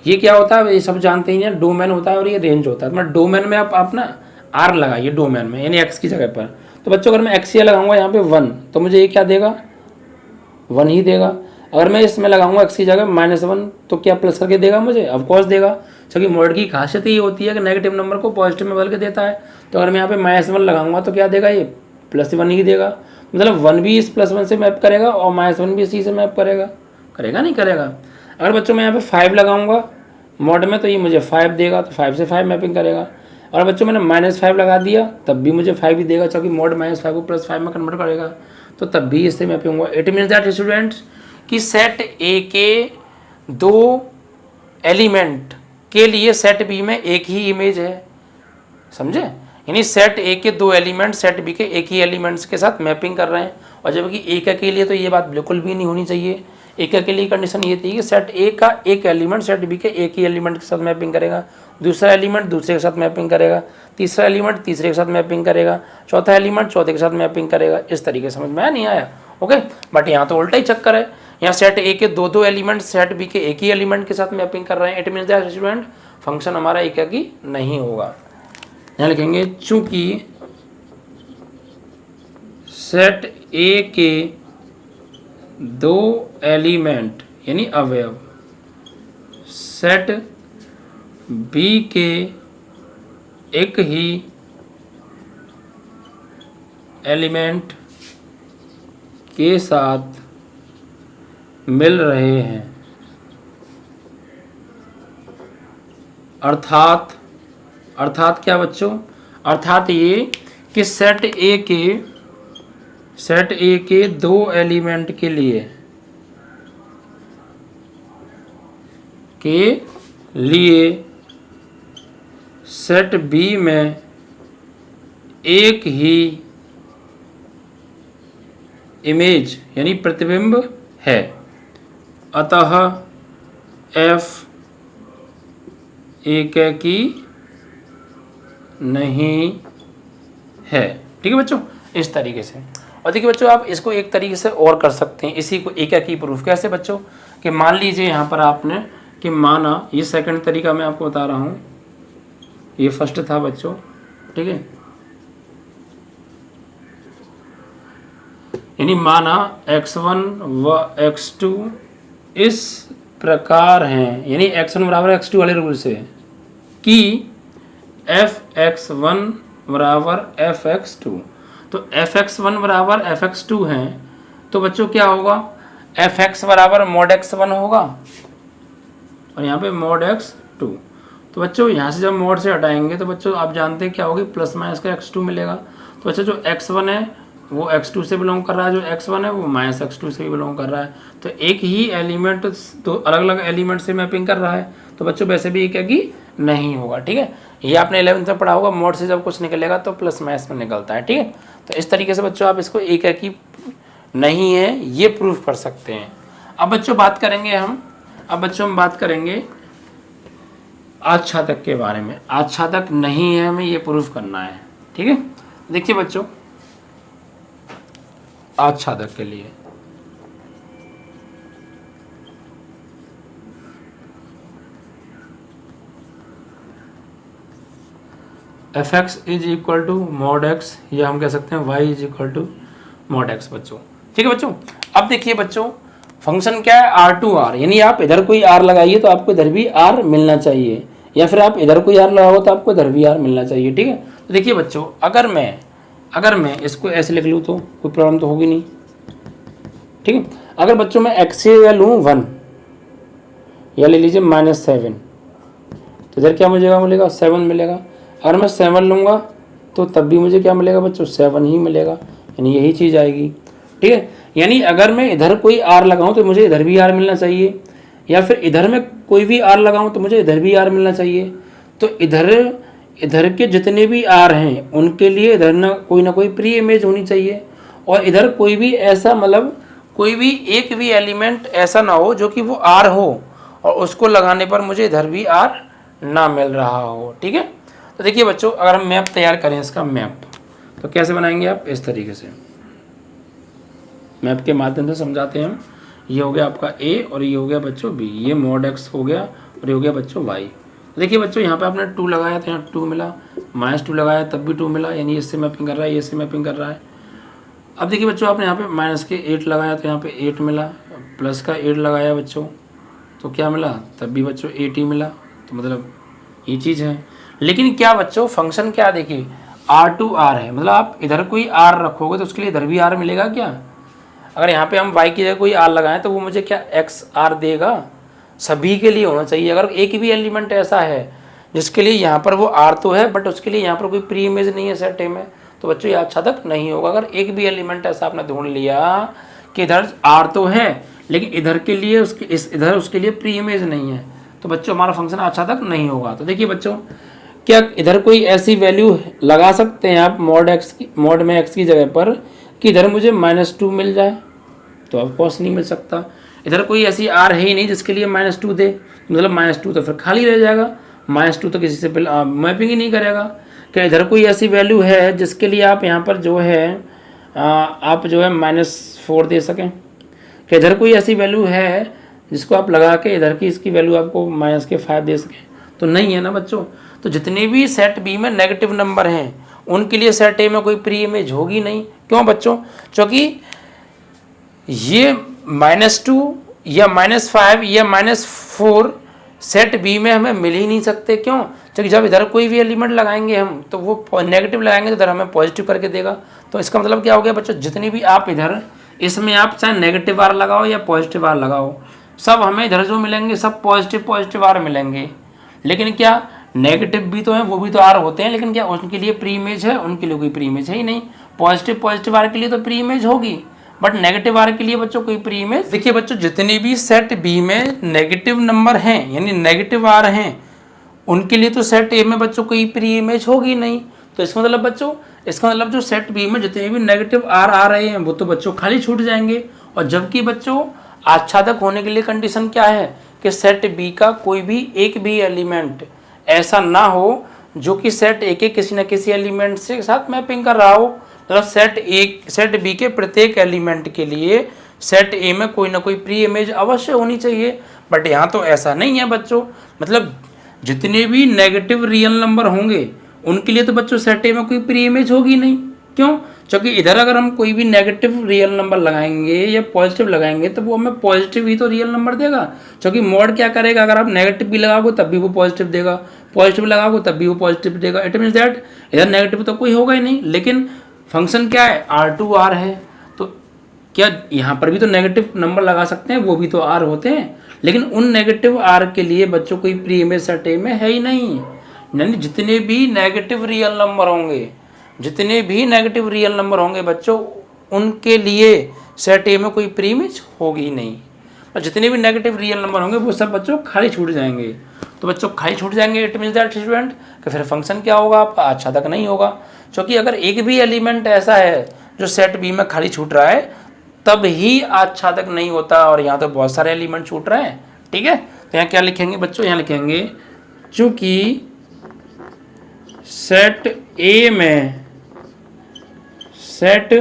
ये क्या होता है? ये सब जानते ही हैं, डोमेन होता है और ये रेंज होता है। मतलब डोमेन में आप ना R लगाइए डोमेन में, यानी x की जगह पर। तो बच्चों अगर मैं x ये लगाऊंगा यहाँ पे 1, तो मुझे ये क्या देगा? 1 ही देगा। अगर मैं इसमें लगाऊंगा x की जगह -1, तो क्या प्लस करके देगा मुझे? ऑफ कोर्स देगा, क्योंकि मॉड की खासियत ही होती है कि नेगेटिव नंबर को पॉजिटिव में बदल के देता है। तो अगर मैं यहाँ पे -1 लगाऊंगा तो क्या देगा? ये +1 ही देगा। मतलब 1 भी इस +1 से मैप करेगा और -1 भी इसी से मैप करेगा, करेगा नहीं करेगा? अगर बच्चों मैं यहाँ पे 5 लगाऊंगा मॉड में तो ये मुझे 5 देगा, तो 5 से 5 मैपिंग करेगा। और बच्चों मैंने -5 लगा दिया तब भी मुझे 5 ही देगा, क्योंकि मॉड -5 को +5 में कन्वर्ट करेगा, तो तब भी इससे मैपिंग होगा। इट मीन्स दैट स्टूडेंट्स कि सेट ए के दो एलिमेंट के लिए सेट बी में एक ही इमेज है, समझे? यानी सेट ए के दो एलिमेंट सेट बी के एक ही एलिमेंट्स के साथ मैपिंग कर रहे हैं। और जबकि एक के लिए तो ये बात बिल्कुल भी नहीं होनी चाहिए। एक के लिए कंडीशन ये थी कि सेट ए का एक एलिमेंट सेट बी के एक ही एलिमेंट के साथ मैपिंग करेगा, दूसरा एलिमेंट दूसरे के साथ मैपिंग करेगा, तीसरा एलिमेंट तीसरे के साथ मैपिंग करेगा, चौथा एलिमेंट चौथे के साथ मैपिंग करेगा। इस तरीके समझ में आया? नहीं आया? ओके। बट यहाँ तो उल्टा ही चक्कर है, यहाँ सेट ए के दो एलिमेंट सेट बी के एक ही एलिमेंट के साथ मैपिंग कर रहे हैं। It means that student function हमारा एक की नहीं होगा। यहाँ लिखेंगे चूंकि सेट ए के दो एलिमेंट यानी अवयव सेट बी के एक ही एलिमेंट के साथ मिल रहे हैं, अर्थात क्या बच्चों? अर्थात ये कि सेट ए के दो एलिमेंट के लिए सेट बी में एक ही इमेज यानी प्रतिबिंब है, अतः f एक की नहीं है। ठीक है बच्चों, इस तरीके से। और देखिए बच्चों, आप इसको एक तरीके से और कर सकते हैं, इसी को एक की प्रूफ। कैसे बच्चों? कि मान लीजिए यहाँ पर आपने कि माना, ये सेकंड तरीका मैं आपको बता रहा हूँ, ये फर्स्ट था बच्चों, ठीक है। यानी माना x1 व x2 इस प्रकार हैं, यानी x1 बराबर x2 वाले रूल से, कि fx1 बराबर fx2। तो fx1 बराबर fx2 है, तो बच्चों क्या होगा, fx बराबर mod x1 होगा और यहाँ पे mod x2। तो बच्चों यहाँ से जब mod से हटाएंगे तो बच्चों आप जानते हैं क्या होगी, प्लस माइनस का x2 मिलेगा। तो बच्चों जो x1 है वो x2 से बिलोंग कर रहा है, जो x1 है वो माइनस x2 से भी बिलोंग कर रहा है। तो एक ही एलिमेंट तो अलग अलग एलिमेंट से मैपिंग कर रहा है, तो बच्चों वैसे भी एक ही नहीं होगा। ठीक है, ये आपने 11th में पढ़ा होगा, मोड से जब कुछ निकलेगा तो प्लस माइनस में निकलता है। ठीक है, तो इस तरीके से बच्चों आप इसको एक ही नहीं है ये प्रूफ कर सकते हैं। अब बच्चों बात करेंगे हम बात करेंगे आच्छादक के बारे में। आच्छादक नहीं है हमें ये प्रूफ करना है। ठीक है, देखिए बच्चों आच्छादक के लिए fx is equal to mod x, या हम कह सकते हैं y is equal to mod x बच्चों। ठीक है बच्चों, अब देखिए बच्चों फंक्शन क्या है, r टू r, यानी आप इधर कोई r लगाइए तो आपको इधर भी r मिलना चाहिए, या फिर आप इधर कोई r लगाओ तो आपको इधर भी r मिलना चाहिए। ठीक है, तो देखिए बच्चों अगर मैं इसको ऐसे लिख लूँ तो कोई प्रॉब्लम तो होगी नहीं। ठीक है, अगर बच्चों मैं x या लूँ 1 या ले लीजिए -7, तो इधर क्या मिलेगा 7 मिलेगा। अगर मैं 7 लूँगा तो तब भी मुझे क्या मिलेगा बच्चों, 7 ही मिलेगा, यानी यही चीज़ आएगी। ठीक है, यानी अगर मैं इधर कोई r लगाऊं तो मुझे इधर भी r मिलना चाहिए, या फिर इधर में कोई भी r लगाऊं तो मुझे इधर भी r मिलना चाहिए। तो इधर के जितने भी r हैं उनके लिए इधर ना कोई प्री इमेज होनी चाहिए, और इधर कोई भी ऐसा मतलब कोई भी एक भी एलिमेंट ऐसा ना हो जो कि वो r हो और उसको लगाने पर मुझे इधर भी r ना मिल रहा हो। ठीक है, तो देखिए बच्चों अगर हम मैप तैयार करें इसका मैप, तो कैसे बनाएंगे आप, इस तरीके से मैप के माध्यम से समझाते हैं हम। ये हो गया आपका a और ये हो गया बच्चों b, ये mod x हो गया और ये हो गया बच्चों y। देखिए बच्चों यहाँ पे आपने 2 लगाया तो यहाँ 2 मिला, -2 लगाया तब भी 2 मिला, यानी इससे मैपिंग कर रहा है, ये इससे मैपिंग कर रहा है। अब देखिए बच्चों आपने यहाँ पे -8 लगाया तो यहाँ पे 8 मिला, प्लस का 8 लगाया बच्चों तो क्या मिला, तब भी बच्चों 8 ही मिला। तो मतलब ये चीज़ है, लेकिन क्या बच्चों फंक्शन क्या देखिए r टू r है, मतलब आप इधर कोई r रखोगे तो उसके लिए इधर भी r मिलेगा क्या। अगर यहाँ पे हम y की जगह कोई r लगाएं तो वो मुझे क्या x r देगा, सभी के लिए होना चाहिए। अगर एक भी एलिमेंट ऐसा है जिसके लिए यहाँ पर वो r तो है बट उसके लिए यहाँ पर कोई प्री इमेज नहीं है सेट ए में, तो बच्चों ये आच्छादक नहीं होगा। अगर एक भी एलिमेंट ऐसा आपने ढूंढ लिया कि इधर r तो है लेकिन इधर के लिए उसके लिए प्री इमेज नहीं है, तो बच्चों हमारा फंक्शन आच्छादक नहीं होगा। तो देखिए बच्चों क्या इधर कोई ऐसी वैल्यू लगा सकते हैं आप mod में x की जगह पर कि इधर मुझे -2 मिल जाए, तो ऑफ कोर्स नहीं मिल सकता। इधर कोई ऐसी r है ही नहीं जिसके लिए -2 दे, मतलब -2 तो फिर खाली रह जाएगा, -2 तो किसी से मैपिंग ही नहीं करेगा। क्या इधर कोई ऐसी वैल्यू है जिसके लिए आप यहाँ पर जो है आप जो है -4 दे सकें, क्या इधर कोई ऐसी वैल्यू है जिसको आप लगा के इधर की इसकी वैल्यू आपको -5 दे सकें, तो नहीं है ना बच्चों। तो जितने भी सेट बी में नेगेटिव नंबर हैं उनके लिए सेट ए में कोई प्री इमेज होगी नहीं। क्यों बच्चों, क्योंकि ये -2 या -5 या -4 सेट बी में हमें मिल ही नहीं सकते। क्यों, क्योंकि जब इधर कोई भी एलिमेंट लगाएंगे हम तो वो नेगेटिव लगाएंगे तो इधर हमें पॉजिटिव करके देगा। तो इसका मतलब क्या हो गया बच्चों, जितनी भी आप इधर इसमें आप चाहे नेगेटिव आर लगाओ या पॉजिटिव आर लगाओ, सब हमें इधर जो मिलेंगे सब पॉजिटिव आर मिलेंगे। लेकिन क्या नेगेटिव भी तो है, वो भी तो आर होते हैं, लेकिन क्या उनके लिए प्री इमेज है, उनके लिए कोई प्री इमेज है ही नहीं। पॉजिटिव आर के लिए तो प्री इमेज होगी बट नेगेटिव आर के लिए बच्चों कोई प्री इमेज। देखिए बच्चों जितने भी सेट बी में नेगेटिव नंबर हैं यानी नेगेटिव आर हैं उनके लिए तो सेट ए में बच्चों कोई प्री इमेज होगी नहीं। तो इसका मतलब बच्चों जो सेट बी में जितने भी नेगेटिव आर आ रहे हैं वो तो बच्चों खाली छूट जाएंगे। और जबकि बच्चों आच्छादक होने के लिए कंडीशन क्या है कि सेट बी का कोई भी एक भी एलिमेंट ऐसा ना हो जो कि सेट ए के किसी न किसी एलिमेंट से साथ मैपिंग कर रहा हो। मतलब सेट बी के प्रत्येक एलिमेंट के लिए सेट ए में कोई ना कोई प्री इमेज अवश्य होनी चाहिए, बट यहाँ तो ऐसा नहीं है बच्चों। मतलब जितने भी नेगेटिव रियल नंबर होंगे उनके लिए तो बच्चों सेट ए में कोई प्री इमेज होगी नहीं। क्यों, क्योंकि इधर अगर हम कोई भी नेगेटिव रियल नंबर लगाएंगे या पॉजिटिव लगाएंगे तो वो हमें पॉजिटिव ही तो रियल नंबर देगा। क्योंकि मोड क्या करेगा, अगर आप नेगेटिव भी लगाओगे तब भी वो पॉजिटिव देगा, पॉजिटिव लगाओगे तब भी वो पॉजिटिव देगा। इट मीन्स दैट इधर नेगेटिव तो कोई होगा ही नहीं, लेकिन फंक्शन क्या है, R2R है, तो क्या यहाँ पर भी तो नेगेटिव नंबर लगा सकते हैं, वो भी तो R होते हैं, लेकिन उन नेगेटिव R के लिए बच्चों कोई प्री इमेज सेट ए में है ही नहीं। यानी जितने भी नेगेटिव रियल नंबर होंगे, जितने भी नेगेटिव रियल नंबर होंगे बच्चों, उनके लिए सेट ए में कोई प्री इमेज होगी ही नहीं। और जितने भी नेगेटिव रियल नंबर होंगे वो सब बच्चों खाली छूट जाएंगे। तो बच्चों खाली छूट जाएंगे, इट मीन्स दैट स्टूडेंट कि फिर फंक्शन क्या होगा आपका, आच्छादक नहीं होगा। क्योंकि अगर एक भी एलिमेंट ऐसा है जो सेट बी में खाली छूट रहा है तब ही आच्छादक नहीं होता, और यहाँ तो बहुत सारे एलिमेंट छूट रहे हैं। ठीक है, तो यहाँ क्या लिखेंगे बच्चों, यहाँ लिखेंगे चूंकि सेट ए में सेट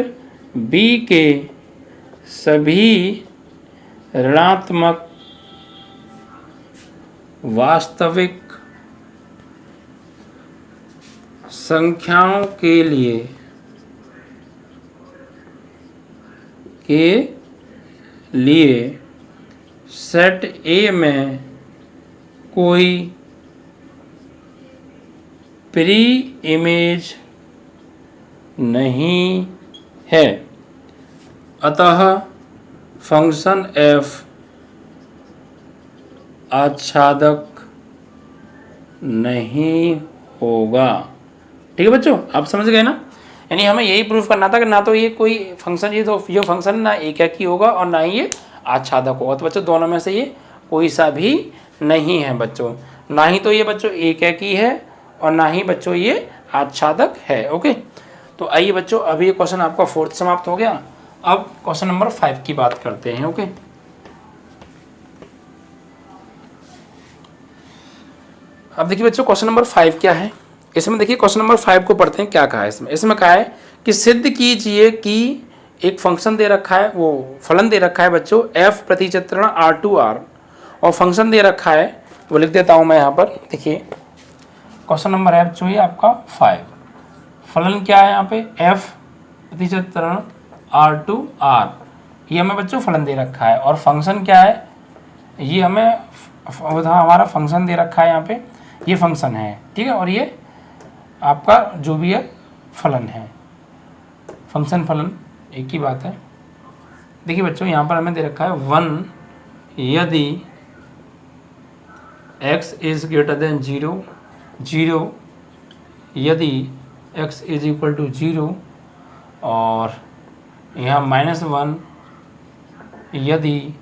बी के सभी ऋणात्मक वास्तविक संख्याओं के लिए सेट ए में कोई प्री इमेज नहीं है, अतः फंक्शन एफ आच्छादक नहीं होगा। ठीक है बच्चों, आप समझ गए ना। यानी हमें यही प्रूफ करना था कि ना तो ये कोई फंक्शन, ये तो ये फंक्शन ना एकाकी होगा और ना ही ये आच्छादक होगा। तो बच्चों दोनों में से ये कोई सा भी नहीं है बच्चों, ना ही तो ये बच्चों एकाकी है और ना ही बच्चों ये आच्छादक है। ओके, तो आइए बच्चों, अभी ये क्वेश्चन आपका 4th समाप्त हो गया। अब क्वेश्चन नंबर 5 की बात करते हैं। ओके, अब देखिए बच्चों क्वेश्चन नंबर 5 क्या है। इसमें देखिए क्वेश्चन नंबर 5 को पढ़ते हैं, क्या कहा है इसमें कहा है कि सिद्ध कीजिए कि एक फंक्शन दे रखा है, वो फलन दे रखा है बच्चों f प्रतिचित्रण R2R, और फंक्शन दे रखा है, वो लिख देता हूँ मैं यहाँ पर। देखिए क्वेश्चन नंबर है जो ये आपका 5, फलन क्या है यहाँ पे f प्रतिचित्रण R2R, ये हमें बच्चों फलन दे रखा है, और फंक्शन क्या है, ये हमें हमारा फंक्शन दे रखा है यहाँ पे, ये फंक्शन है। ठीक है, और ये आपका जो भी है फलन है, फंक्शन फलन एक ही बात है। देखिए बच्चों यहाँ पर हमें दे रखा है 1 यदि x इज ग्रेटर देन 0, 0 यदि x इज इक्वल टू 0, और यहाँ -1 यदि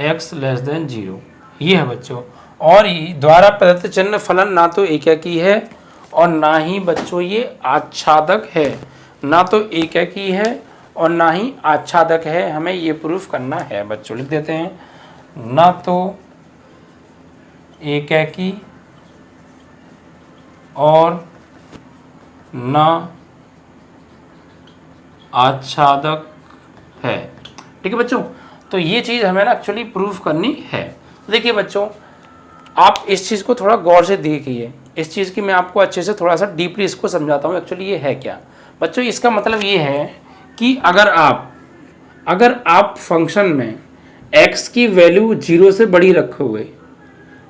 x लेस देन 0, ये है बच्चों। और द्वारा प्रदत्त चिन्ह फलन ना तो एकाकी है और ना ही बच्चों ये आच्छादक है, ना तो एकाकी है और ना ही आच्छादक है, हमें ये प्रूफ करना है बच्चों। लिख देते हैं, ना तो एकाकी और ना आच्छादक है। ठीक है बच्चों, तो ये चीज़ हमें ना एक्चुअली प्रूफ करनी है। देखिए बच्चों, आप इस चीज़ को थोड़ा गौर से देखिए, इस चीज़ की मैं आपको अच्छे से थोड़ा सा डीपली इसको समझाता हूँ। एक्चुअली ये है क्या बच्चों, इसका मतलब ये है कि अगर आप फंक्शन में x की वैल्यू 0 से बड़ी रखोगे,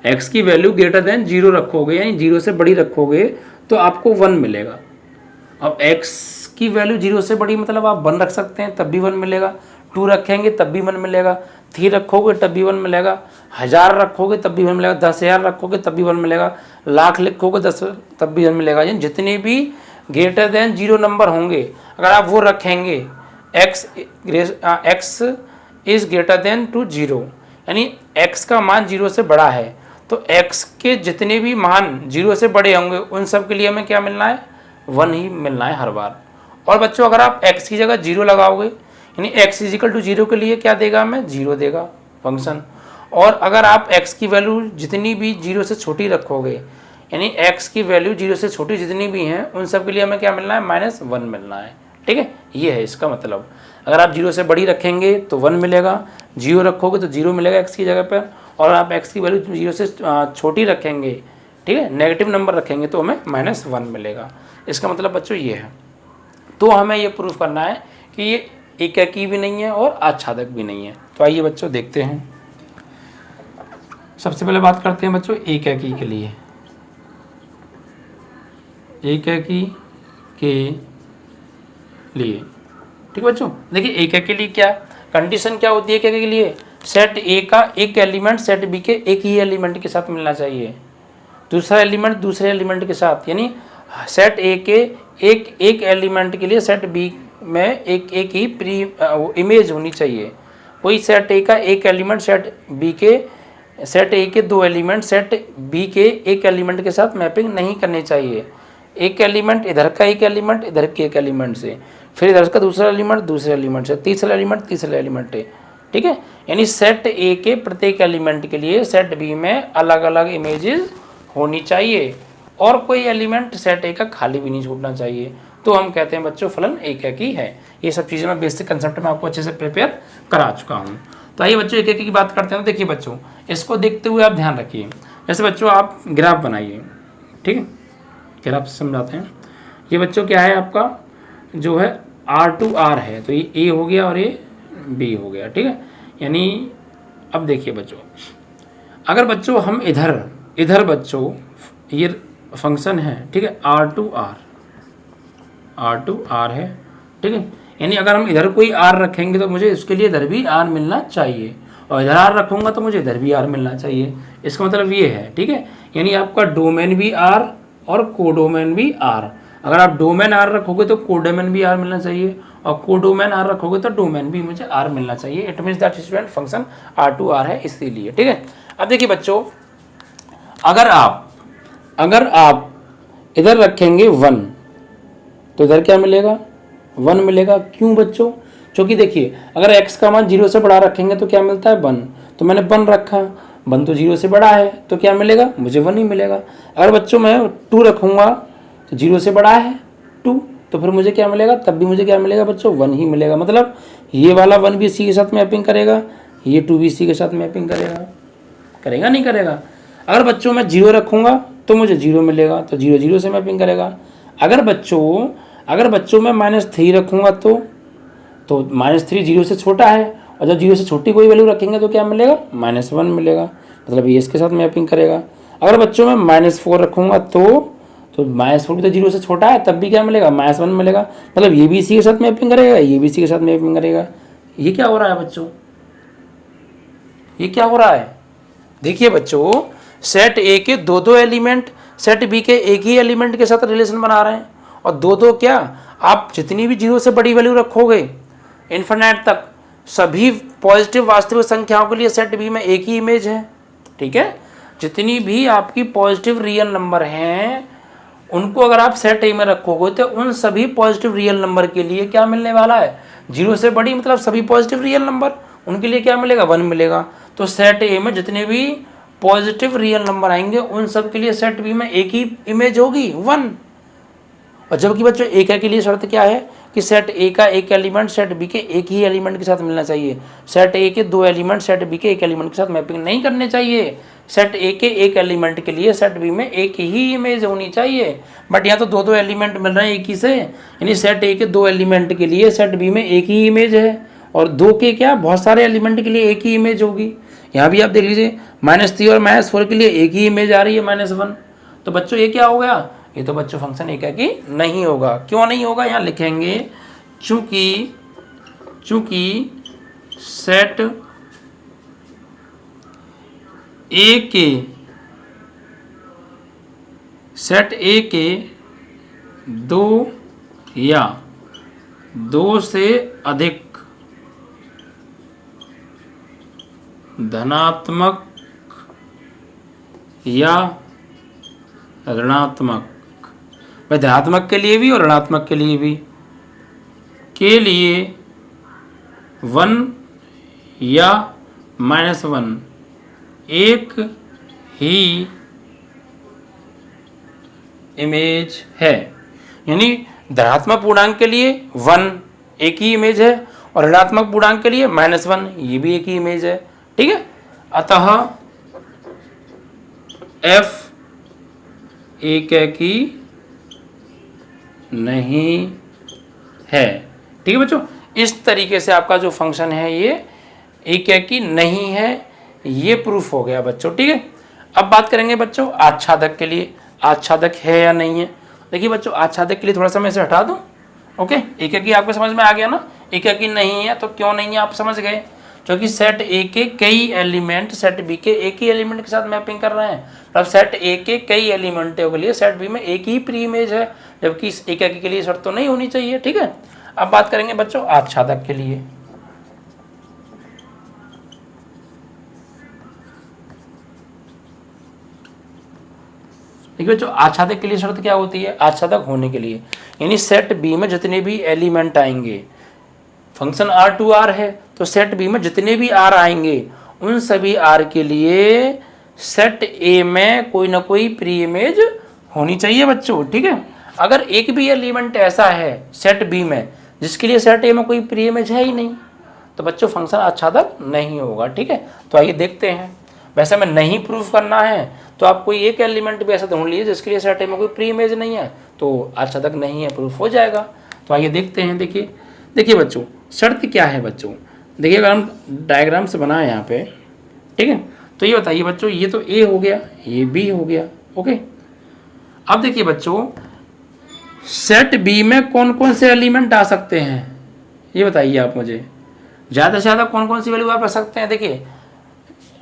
x की वैल्यू ग्रेटर देन 0 रखोगे, यानी 0 से बड़ी रखोगे, तो आपको 1 मिलेगा। अब x की वैल्यू 0 से बड़ी मतलब आप 1 रख सकते हैं तब भी 1 मिलेगा, 2 रखेंगे तब भी 1 मिलेगा, 3 रखोगे तब भी 1 मिलेगा, 1000 रखोगे तब भी 1 मिलेगा, 10,000 रखोगे तब भी 1 मिलेगा, लाख लिखोगे 10 तब भी 1 मिलेगा। यानी जितने भी ग्रेटर देन 0 नंबर होंगे अगर आप वो रखेंगे, x is greater than to 0, यानी x का मान 0 से बड़ा है, तो x के जितने भी मान 0 से बड़े होंगे उन सब के लिए हमें क्या मिलना है, 1 ही मिलना है हर बार। और बच्चों अगर आप x की जगह 0 लगाओगे, यानी x इज इक्वल टू 0 के लिए क्या देगा, हमें 0 देगा फंक्शन। और अगर आप x की वैल्यू जितनी भी 0 से छोटी रखोगे, यानी x की वैल्यू 0 से छोटी जितनी भी हैं उन सब के लिए हमें क्या मिलना है, -1 मिलना है। ठीक है, ये है इसका मतलब। अगर आप 0 से बड़ी रखेंगे तो 1 मिलेगा, 0 रखोगे तो 0 मिलेगा x की जगह पर, और आप x की वैल्यू 0 से छोटी रखेंगे, ठीक है, नेगेटिव नंबर रखेंगे तो हमें -1 मिलेगा। इसका मतलब बच्चों ये है। तो हमें ये प्रूफ करना है कि ये एकाकी भी नहीं है और आच्छादक भी नहीं है। तो आइए बच्चों देखते हैं। सबसे पहले बात करते हैं बच्चों एकाकी के लिए। एकाकी के लिए। ठीक है बच्चों, देखिए एक के लिए क्या कंडीशन क्या होती है एक के लिए, सेट ए का एक एलिमेंट सेट बी के एक ही एलिमेंट के साथ मिलना चाहिए, दूसरा एलिमेंट दूसरे एलिमेंट के साथ, यानी सेट ए के एक एलिमेंट के लिए सेट बी में एक ही प्री इमेज होनी चाहिए। कोई सेट ए का एक एलिमेंट सेट बी के सेट ए के दो एलिमेंट सेट बी के एक एलिमेंट के साथ मैपिंग नहीं करनी चाहिए। एक एलिमेंट इधर का एक एलिमेंट इधर के एक एलिमेंट से, फिर इधर का दूसरा एलिमेंट दूसरे एलिमेंट से, तीसरा एलिमेंट तीसरे एलिमेंट है। ठीक है, यानी सेट ए के प्रत्येक एलिमेंट के लिए सेट बी में अलग अलग इमेजेस होनी चाहिए और कोई एलिमेंट सेट ए का खाली भी नहीं छूटना चाहिए। तो हम कहते हैं बच्चों फलन एक ही है। ये सब चीज़ें मैं बेसिक कंसेप्ट में आपको अच्छे से प्रिपेयर करा चुका हूँ। तो आइए बच्चों एक की बात करते हैं। तो देखिए बच्चों, इसको देखते हुए आप ध्यान रखिए। जैसे बच्चों आप ग्राफ बनाइए, ठीक है, ग्राफ से समझाते हैं। ये बच्चों क्या है आपका जो है R2R है, तो ये A हो गया और ये B हो गया। ठीक है, यानी अब देखिए बच्चों, अगर बच्चों हम इधर बच्चों ये फंक्शन है, ठीक है, R2R है, ठीक है, यानी अगर हम इधर कोई R रखेंगे तो मुझे इसके लिए इधर भी R मिलना चाहिए, और इधर R रखूँगा तो मुझे इधर भी R मिलना चाहिए। इसका मतलब ये है, ठीक है, यानी आपका डोमेन भी R और कोडोमेन भी R। अगर आप डोमेन R रखोगे तो कोडोमेन भी R मिलना चाहिए, और कोडोमेन R रखोगे तो डोमेन भी मुझे R मिलना चाहिए। It means that student function R2R है इसीलिए। ठीक है, अब देखिए बच्चों, अगर आप इधर रखेंगे 1 तो इधर क्या मिलेगा, 1 मिलेगा। क्यों बच्चों, क्योंकि देखिए अगर x का मान 0 से बड़ा रखेंगे तो क्या मिलता है 1, तो मैंने 1 रखा, 1 तो 0 से बड़ा है तो क्या मिलेगा, मुझे 1 ही मिलेगा। अगर बच्चों मैं 2 रखूँगा तो 0 से बड़ा है 2, तो फिर मुझे क्या मिलेगा, तब भी मुझे क्या मिलेगा बच्चों, 1 ही मिलेगा। मतलब ये वाला 1 भी सी के साथ मैपिंग करेगा, ये 2 भी सी के साथ मैपिंग करेगा नहीं करेगा। अगर बच्चों मैं 0 रखूँगा तो मुझे 0 मिलेगा, तो 0 0 से मैपिंग करेगा। अगर बच्चों मैं -3 रखूँगा तो -3 0 से छोटा है, और जब 0 से छोटी कोई वैल्यू रखेंगे तो क्या मिलेगा, -1 मिलेगा, मतलब ये इसके साथ मैपिंग करेगा। अगर बच्चों मैं -4 रखूँगा तो -4 भी तो 0 से छोटा है, तब भी क्या मिलेगा, -1 मिलेगा, मतलब ये भी इसी के साथ मैपिंग करेगा, ये भी इसी के साथ मैपिंग करेगा। ये क्या हो रहा है बच्चों, ये क्या हो रहा है, देखिए बच्चों, सेट ए के दो एलिमेंट सेट बी के एक ही एलिमेंट के साथ रिलेशन बना रहे हैं, और दो क्या, आप जितनी भी 0 से बड़ी वैल्यू रखोगे इन्फिनिट तक, सभी पॉजिटिव वास्तविक संख्याओं के लिए सेट बी में एक ही इमेज है। ठीक है, जितनी भी आपकी पॉजिटिव रियल नंबर हैं उनको अगर आप सेट ए में रखोगे तो उन सभी पॉजिटिव रियल नंबर के लिए क्या मिलने वाला है, 0 से बड़ी मतलब सभी पॉजिटिव रियल नंबर, उनके लिए क्या मिलेगा, 1 मिलेगा। तो सेट ए में जितने भी पॉजिटिव रियल नंबर आएंगे उन सब के लिए सेट बी में एक ही इमेज होगी, 1। और जबकि बच्चों एक के लिए शर्त क्या है कि सेट ए का एक एलिमेंट सेट बी के एक ही एलिमेंट के साथ मिलना चाहिए। सेट ए के दो एलिमेंट सेट बी के एक एलिमेंट के साथ मैपिंग नहीं करने चाहिए। सेट ए के एक एलिमेंट के लिए सेट बी में एक ही इमेज होनी चाहिए। बट यहाँ तो दो एलिमेंट मिल रहे हैं एक ही से, यानी सेट ए के दो एलिमेंट के लिए सेट बी में एक ही इमेज है, और दो के क्या बहुत सारे एलिमेंट के लिए एक ही इमेज होगी। यहाँ भी आप देख लीजिए -3 और -4 के लिए एक ही इमेज आ रही है, -1। तो बच्चों ये क्या हो गया, ये तो बच्चों फंक्शन एक है कि नहीं होगा। क्यों नहीं होगा, यहाँ लिखेंगे चूंकि सेट ए के दो या दो से अधिक धनात्मक या ऋणात्मक, भाई धनात्मक के लिए भी और ऋणात्मक के लिए 1 या -1 एक ही इमेज है। यानी धनात्मक पूर्णांक के लिए 1 एक ही इमेज है, और ऋणात्मक पूर्णांक के लिए -1 ये भी एक ही इमेज है। ठीक है, अतः f एक की नहीं है। ठीक है बच्चों, इस तरीके से आपका जो फंक्शन है ये एक की नहीं है, ये प्रूफ हो गया बच्चों। ठीक है, अब बात करेंगे बच्चों आच्छादक के लिए, आच्छादक है या नहीं है। देखिए बच्चों, आच्छादक के लिए थोड़ा सा मैं इसे हटा दूं, ओके, एक एक ही आपको समझ में आ गया ना, एक एक ही नहीं है तो क्यों नहीं है आप समझ गए, क्योंकि सेट ए के कई एलिमेंट सेट बी के एक ही एलिमेंट के साथ मैपिंग कर रहे हैं। अब सेट ए के कई एलिमेंटों के लिए सेट बी में एक ही प्री इमेज है, जबकि इस एक एक के लिए शर्त तो नहीं होनी चाहिए। ठीक है, अब बात करेंगे बच्चों आच्छादक के लिए। देखिए बच्चों, आच्छादक के लिए शर्त क्या होती है, आच्छादक होने के लिए यानी सेट बी में जितने भी एलिमेंट आएंगे, फंक्शन आर टू आर है तो सेट बी में जितने भी आर आएंगे उन सभी आर के लिए सेट ए में कोई ना कोई प्री इमेज होनी चाहिए बच्चों। ठीक है, अगर एक भी एलिमेंट ऐसा है सेट बी में जिसके लिए सेट ए में कोई प्री इमेज है ही नहीं तो बच्चों फंक्शन आच्छादक नहीं होगा। ठीक है, तो आइए देखते हैं। वैसे में नहीं प्रूफ करना है तो आप कोई एक एलिमेंट भी ऐसा ढूंढ लीजिए जिसके लिए सेट ए में कोई प्री इमेज नहीं है तो आच्छादक नहीं है, प्रूफ हो जाएगा। तो आइए देखते हैं। देखिए बच्चों, शर्त क्या है बच्चों, देखिए अगर हम डायग्राम से बनाए यहाँ पे, ठीक है, तो ये बताइए बच्चों, ये तो ए हो गया, ये बी हो गया। ओके, अब देखिए बच्चों, सेट बी में कौन कौन से एलिमेंट आ सकते हैं ये बताइए आप मुझे, ज़्यादा से ज़्यादा कौन कौन सी वैल्यू आप रख सकते हैं। देखिए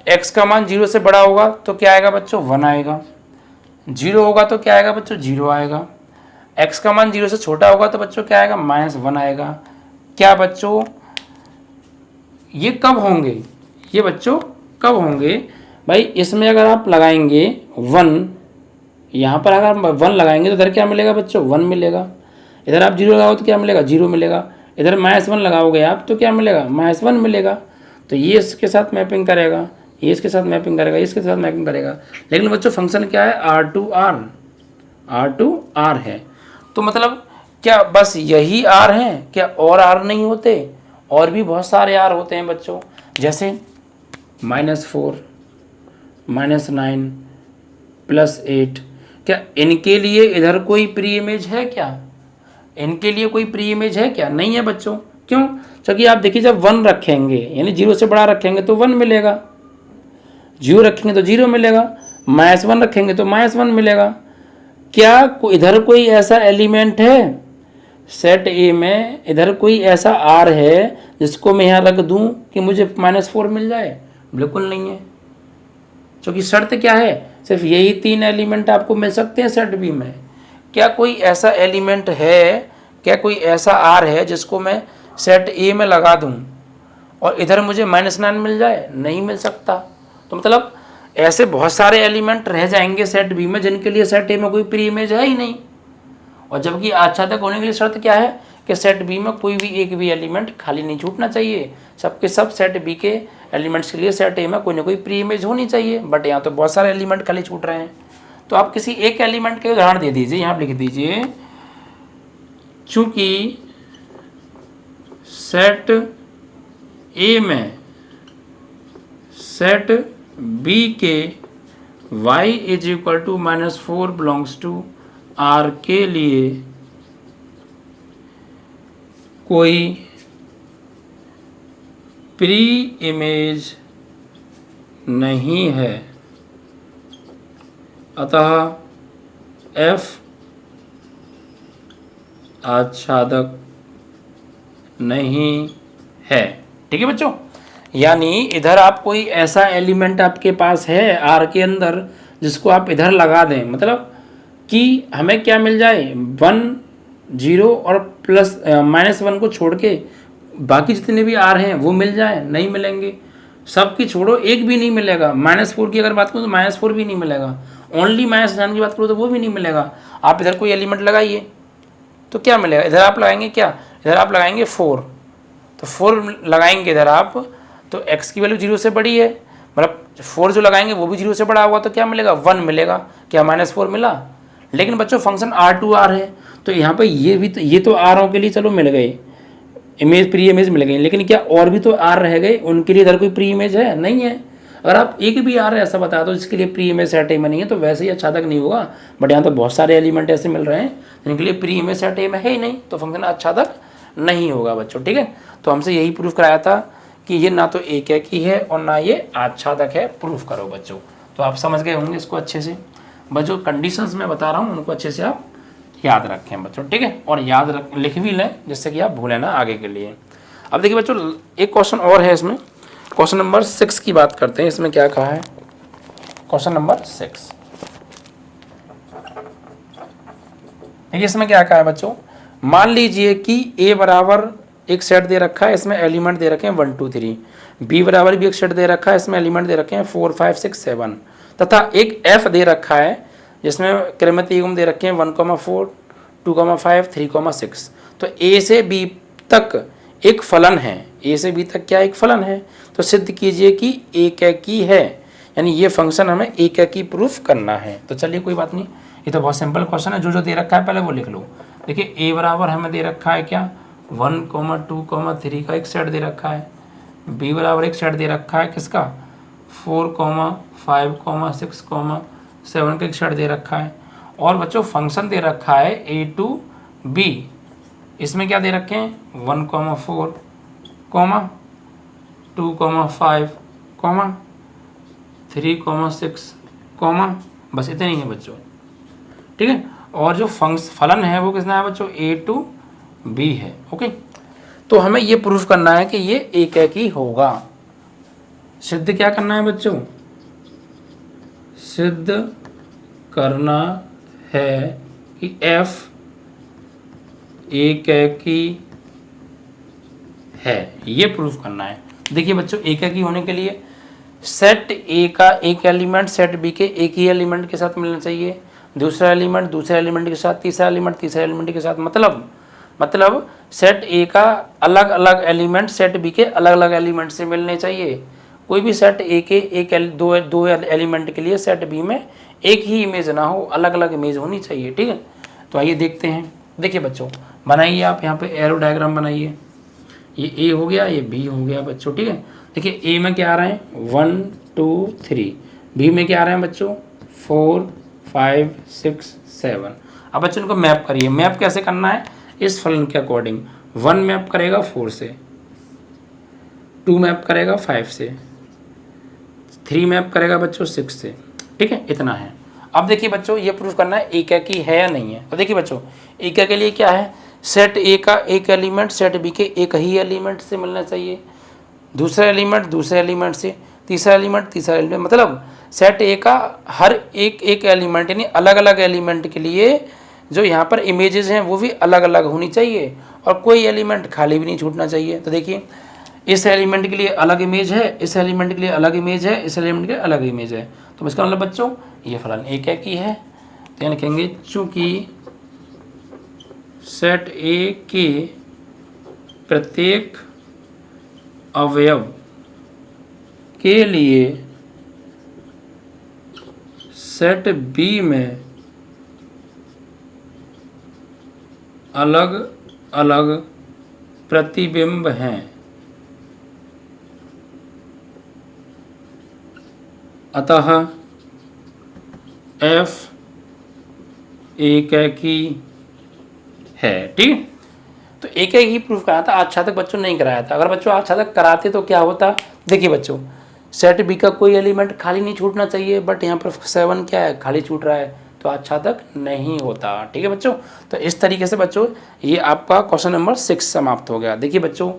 x का मान 0 से बड़ा होगा तो क्या आएगा बच्चों, 1 आएगा, 0 होगा तो क्या आएगा बच्चों, 0 आएगा, x का मान 0 से छोटा होगा तो बच्चों क्या आएगा, -1 आएगा। क्या बच्चों ये कब होंगे, ये बच्चों कब होंगे भाई, इसमें अगर आप लगाएंगे 1, यहाँ पर अगर हम 1 लगाएंगे तो इधर क्या मिलेगा बच्चों, 1 मिलेगा, इधर आप 0 लगाओ तो क्या मिलेगा, 0 मिलेगा, इधर -1 लगाओगे आप तो क्या मिलेगा, -1 मिलेगा। तो ये इसके साथ मैपिंग करेगा, ये इसके साथ मैपिंग करेगा, ये इसके साथ मैपिंग करेगा। लेकिन बच्चों फंक्शन क्या है, R टू R है, तो मतलब क्या बस यही R है क्या, और R नहीं होते, और भी बहुत सारे R होते हैं बच्चों, जैसे -4 -9 +8। क्या इनके लिए इधर कोई प्री इमेज है क्या, इनके लिए कोई प्री इमेज है क्या, नहीं है बच्चों। क्यों, क्योंकि आप देखिए जब 1 रखेंगे यानी 0 से बड़ा रखेंगे तो 1 मिलेगा, 0 रखेंगे तो 0 मिलेगा, -1 रखेंगे तो -1 मिलेगा। क्या इधर कोई ऐसा एलिमेंट है सेट ए में, इधर कोई ऐसा R है जिसको मैं यहाँ रख दूँ कि मुझे -4 मिल जाए, बिल्कुल नहीं है। क्योंकि शर्त क्या है, सिर्फ यही 3 एलिमेंट आपको मिल सकते हैं सेट बी में। क्या कोई ऐसा एलिमेंट है, क्या कोई ऐसा R है जिसको मैं सेट ए में लगा दूं और इधर मुझे -9 मिल जाए, नहीं मिल सकता। तो मतलब ऐसे बहुत सारे एलिमेंट रह जाएंगे सेट बी में जिनके लिए सेट ए में कोई प्री इमेज है ही नहीं। और जबकि आच्छादक होने के लिए शर्त क्या है कि सेट बी में कोई भी एक भी एलिमेंट खाली नहीं छूटना चाहिए, सबके सब सेट बी के एलिमेंट्स के लिए सेट ए में कोई ना कोई प्री इमेज होनी चाहिए। बट यहाँ तो बहुत सारे एलिमेंट खाली छूट रहे हैं। तो आप किसी एक एलिमेंट के उदाहरण दे दीजिए, यहाँ लिख दीजिए, चूंकि सेट ए में सेट बी के y = -4 बिलोंग्स टू R के लिए कोई प्री इमेज नहीं है, अतः f आच्छादक नहीं है। ठीक है बच्चों, यानी इधर आप कोई ऐसा एलिमेंट आपके पास है R के अंदर जिसको आप इधर लगा दें, मतलब कि हमें क्या मिल जाए, 1 0 और -1 को छोड़ के बाकी जितने भी R हैं वो मिल जाए, नहीं मिलेंगे। सबकी छोड़ो, एक भी नहीं मिलेगा। -4 की अगर बात करूँ तो -4 भी नहीं मिलेगा, ओनली -9 की बात करूँ तो वो भी नहीं मिलेगा। आप इधर कोई एलिमेंट लगाइए तो क्या मिलेगा, इधर आप लगाएंगे क्या, इधर आप लगाएंगे 4, तो 4 लगाएंगे इधर आप तो x की वैल्यू 0 से बड़ी है, मतलब 4 जो लगाएंगे वो भी 0 से बड़ा होगा तो क्या मिलेगा, 1 मिलेगा। क्या -4 मिला। लेकिन बच्चों फंक्शन R टू R है तो यहाँ पे ये तो R के लिए चलो मिल गए, इमेज प्री इमेज मिल गई, लेकिन क्या और भी तो R रह गए, उनके लिए इधर कोई प्री इमेज है, नहीं है। अगर आप एक भी R ऐसा बता दो जिसके लिए प्री इमेज सेट ए में नहीं है तो वैसे ही आच्छादक नहीं होगा। बट यहाँ तो बहुत सारे एलिमेंट ऐसे मिल रहे हैं जिनके लिए प्री इमेज सेट ए में है ही नहीं, तो फंक्शन आच्छादक नहीं होगा बच्चों। ठीक है, तो हमसे यही प्रूफ कराया था कि ये ना तो एक ही है और ना ये आच्छादक है, प्रूफ करो बच्चों। तो आप समझ गए होंगे इसको अच्छे से। बस जो कंडीशंस मैं बता रहा हूँ उनको अच्छे से आप याद रखें बच्चों, ठीक है, और लिख भी लें जिससे कि आप भूलें ना आगे के लिए। अब देखिए बच्चों एक क्वेश्चन और है इसमें, क्वेश्चन नंबर 6 की बात करते हैं। इसमें क्या कहा है, क्वेश्चन नंबर 6 देखिए इसमें क्या कहा है बच्चों। मान लीजिए कि a बराबर एक सेट दे रखा है, इसमें एलिमेंट दे रखे हैं 1 2 3, b बराबर भी एक सेट दे रखा है, इसमें एलिमेंट दे रखे हैं 4 5 6 7, तथा एक f दे रखा है जिसमें क्रमिक युग्म दे रखे हैं 1 4 2 5 3 6। तो a से b तक एक फलन है, a से b तक क्या एक फलन है, तो सिद्ध कीजिए कि एकैकी है, यानी ये फंक्शन हमें एकैकी प्रूफ करना है। तो चलिए कोई बात नहीं, ये तो बहुत सिंपल क्वेश्चन है, जो दे रखा है पहले वो लिख लो। देखिए a बराबर हमें दे रखा है क्या 1 2 3 का एक सेट दे रखा है, b बराबर एक सेट दे रखा है किसका 4 5 6 7 का एक सेट दे रखा है, और बच्चों फंक्शन दे रखा है a to b, इसमें क्या दे रखे हैं 1 4 2 5 3 6 बस इतने ही है बच्चों, ठीक है। और जो फलन है वो कितना है बच्चों a to b है, ओके। तो हमें ये प्रूफ करना है कि ये एकैकी होगा। सिद्ध क्या करना है बच्चों, सिद्ध करना है कि f एकैकी है, ये प्रूफ करना है। देखिए बच्चों एकैकी होने के लिए सेट ए का एक एलिमेंट सेट बी के एक ही एलिमेंट के साथ मिलना चाहिए, दूसरा एलिमेंट दूसरे एलिमेंट के साथ, तीसरा एलिमेंट तीसरे एलिमेंट के साथ, मतलब सेट ए का अलग अलग एलिमेंट सेट बी के अलग अलग एलिमेंट से मिलने चाहिए। कोई भी सेट ए के दो एलिमेंट के लिए सेट बी में एक ही इमेज ना हो, अलग अलग इमेज होनी चाहिए, ठीक है। तो आइए देखते हैं। देखिए बच्चों बनाइए आप यहाँ पे एरो डायग्राम बनाइए, ये ए हो गया, ये बी हो गया बच्चों, ठीक है। देखिए ए में क्या आ रहे हैं 1 2 3, बी में क्या आ रहे हैं बच्चों 4 5 6 7। अब बच्चों इनको मैप करिए। मैप कैसे करना है, इस फलन के अकॉर्डिंग 1 मैप करेगा 4 से, 2 मैप करेगा 5 से, 3 मैप करेगा बच्चों 6 से, ठीक है, इतना है। अब देखिए बच्चों ये प्रूफ करना है एकैकी है या नहीं है। तो देखिए बच्चों एकैकी के लिए क्या है, सेट ए का एक एलिमेंट सेट बी के एक ही एलिमेंट से मिलना चाहिए, दूसरा एलिमेंट दूसरे एलिमेंट से, तीसरा एलिमेंट तीसरा एलिमेंट, मतलब सेट ए का हर एक एलिमेंट यानी अलग अलग एलिमेंट के लिए जो यहाँ पर इमेजेस हैं वो भी अलग अलग होनी चाहिए, और कोई एलिमेंट खाली भी नहीं छूटना चाहिए। तो देखिए इस एलिमेंट के लिए अलग इमेज है, इस एलिमेंट के लिए अलग इमेज है, इस एलिमेंट के लिए अलग इमेज है। तो इसका मतलब बच्चों ये फलन एकैकी है। तो यहाँ लिखेंगे चूँकि सेट ए के प्रत्येक अवयव के लिए सेट बी में अलग अलग प्रतिबिंब हैं, अतः f एकैकी है, ठीक। तो एकैकी प्रूफ कराया था, आज तक बच्चों नहीं कराया था। अगर बच्चों आज तक कराते तो क्या होता, देखिए बच्चों सेट बी का कोई एलिमेंट खाली नहीं छूटना चाहिए, बट यहाँ पर 7 क्या है खाली छूट रहा है, तो अच्छा तक नहीं होता, ठीक है बच्चों। तो इस तरीके से बच्चों ये आपका क्वेश्चन नंबर 6 समाप्त हो गया। देखिए बच्चों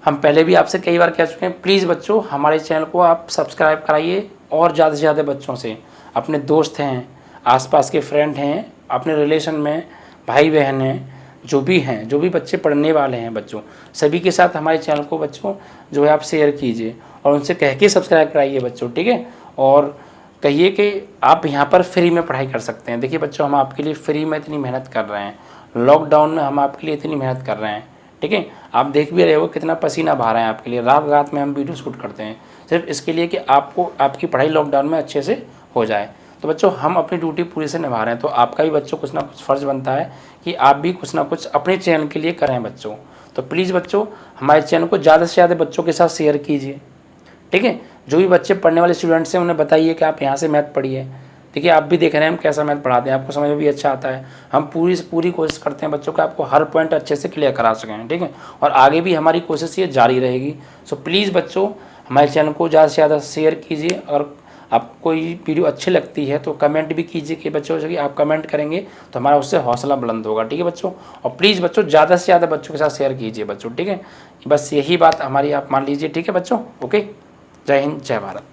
हम पहले भी आपसे कई बार कह चुके हैं, प्लीज़ बच्चों हमारे चैनल को आप सब्सक्राइब कराइए, और ज़्यादा से ज़्यादा बच्चों से, अपने दोस्त हैं, आसपास के फ्रेंड हैं, अपने रिलेशन में भाई बहन हैं, जो भी बच्चे पढ़ने वाले हैं बच्चों, सभी के साथ हमारे चैनल को बच्चों जो है आप शेयर कीजिए, और उनसे कह के सब्सक्राइब कराइए बच्चों, ठीक है। और कहिए कि आप यहाँ पर फ्री में पढ़ाई कर सकते हैं। देखिए बच्चों हम आपके लिए फ्री में इतनी मेहनत कर रहे हैं, लॉकडाउन में हम आपके लिए इतनी मेहनत कर रहे हैं, ठीक है। आप देख भी रहे हो कितना पसीना बहा रहे हैं आपके लिए, रात रात में हम वीडियो शूट करते हैं सिर्फ इसके लिए कि आपको आपकी पढ़ाई लॉकडाउन में अच्छे से हो जाए। तो बच्चों हम अपनी ड्यूटी पूरी से निभा रहे हैं, तो आपका भी बच्चों कुछ ना कुछ फ़र्ज़ बनता है कि आप भी कुछ ना कुछ अपने चैनल के लिए करें बच्चों। तो प्लीज़ बच्चों हमारे चैनल को ज़्यादा से ज़्यादा बच्चों के साथ शेयर कीजिए, ठीक है। जो भी बच्चे पढ़ने वाले स्टूडेंट्स हैं उन्हें बताइए कि आप यहाँ से मैथ पढ़िए। देखिए आप भी देख रहे हैं हम कैसा मैथ पढ़ाते हैं, आपको समझ में भी अच्छा आता है। हम पूरी से पूरी कोशिश करते हैं बच्चों को आपको हर पॉइंट अच्छे से क्लियर करा सकें, ठीक है। और आगे भी हमारी कोशिश ये जारी रहेगी। सो प्लीज़ बच्चों हमारे चैनल को ज़्यादा से ज़्यादा शेयर कीजिए, और आपको कोई वीडियो अच्छी लगती है तो कमेंट भी कीजिए कि बच्चों कि आप कमेंट करेंगे तो हमारा उससे हौसला बुलंद होगा, ठीक है बच्चों। और प्लीज़ बच्चों ज़्यादा से ज़्यादा बच्चों के साथ शेयर कीजिए बच्चों, ठीक है। बस यही बात हमारी आप मान लीजिए, ठीक है बच्चों। ओके, जय हिंद, जय भारत।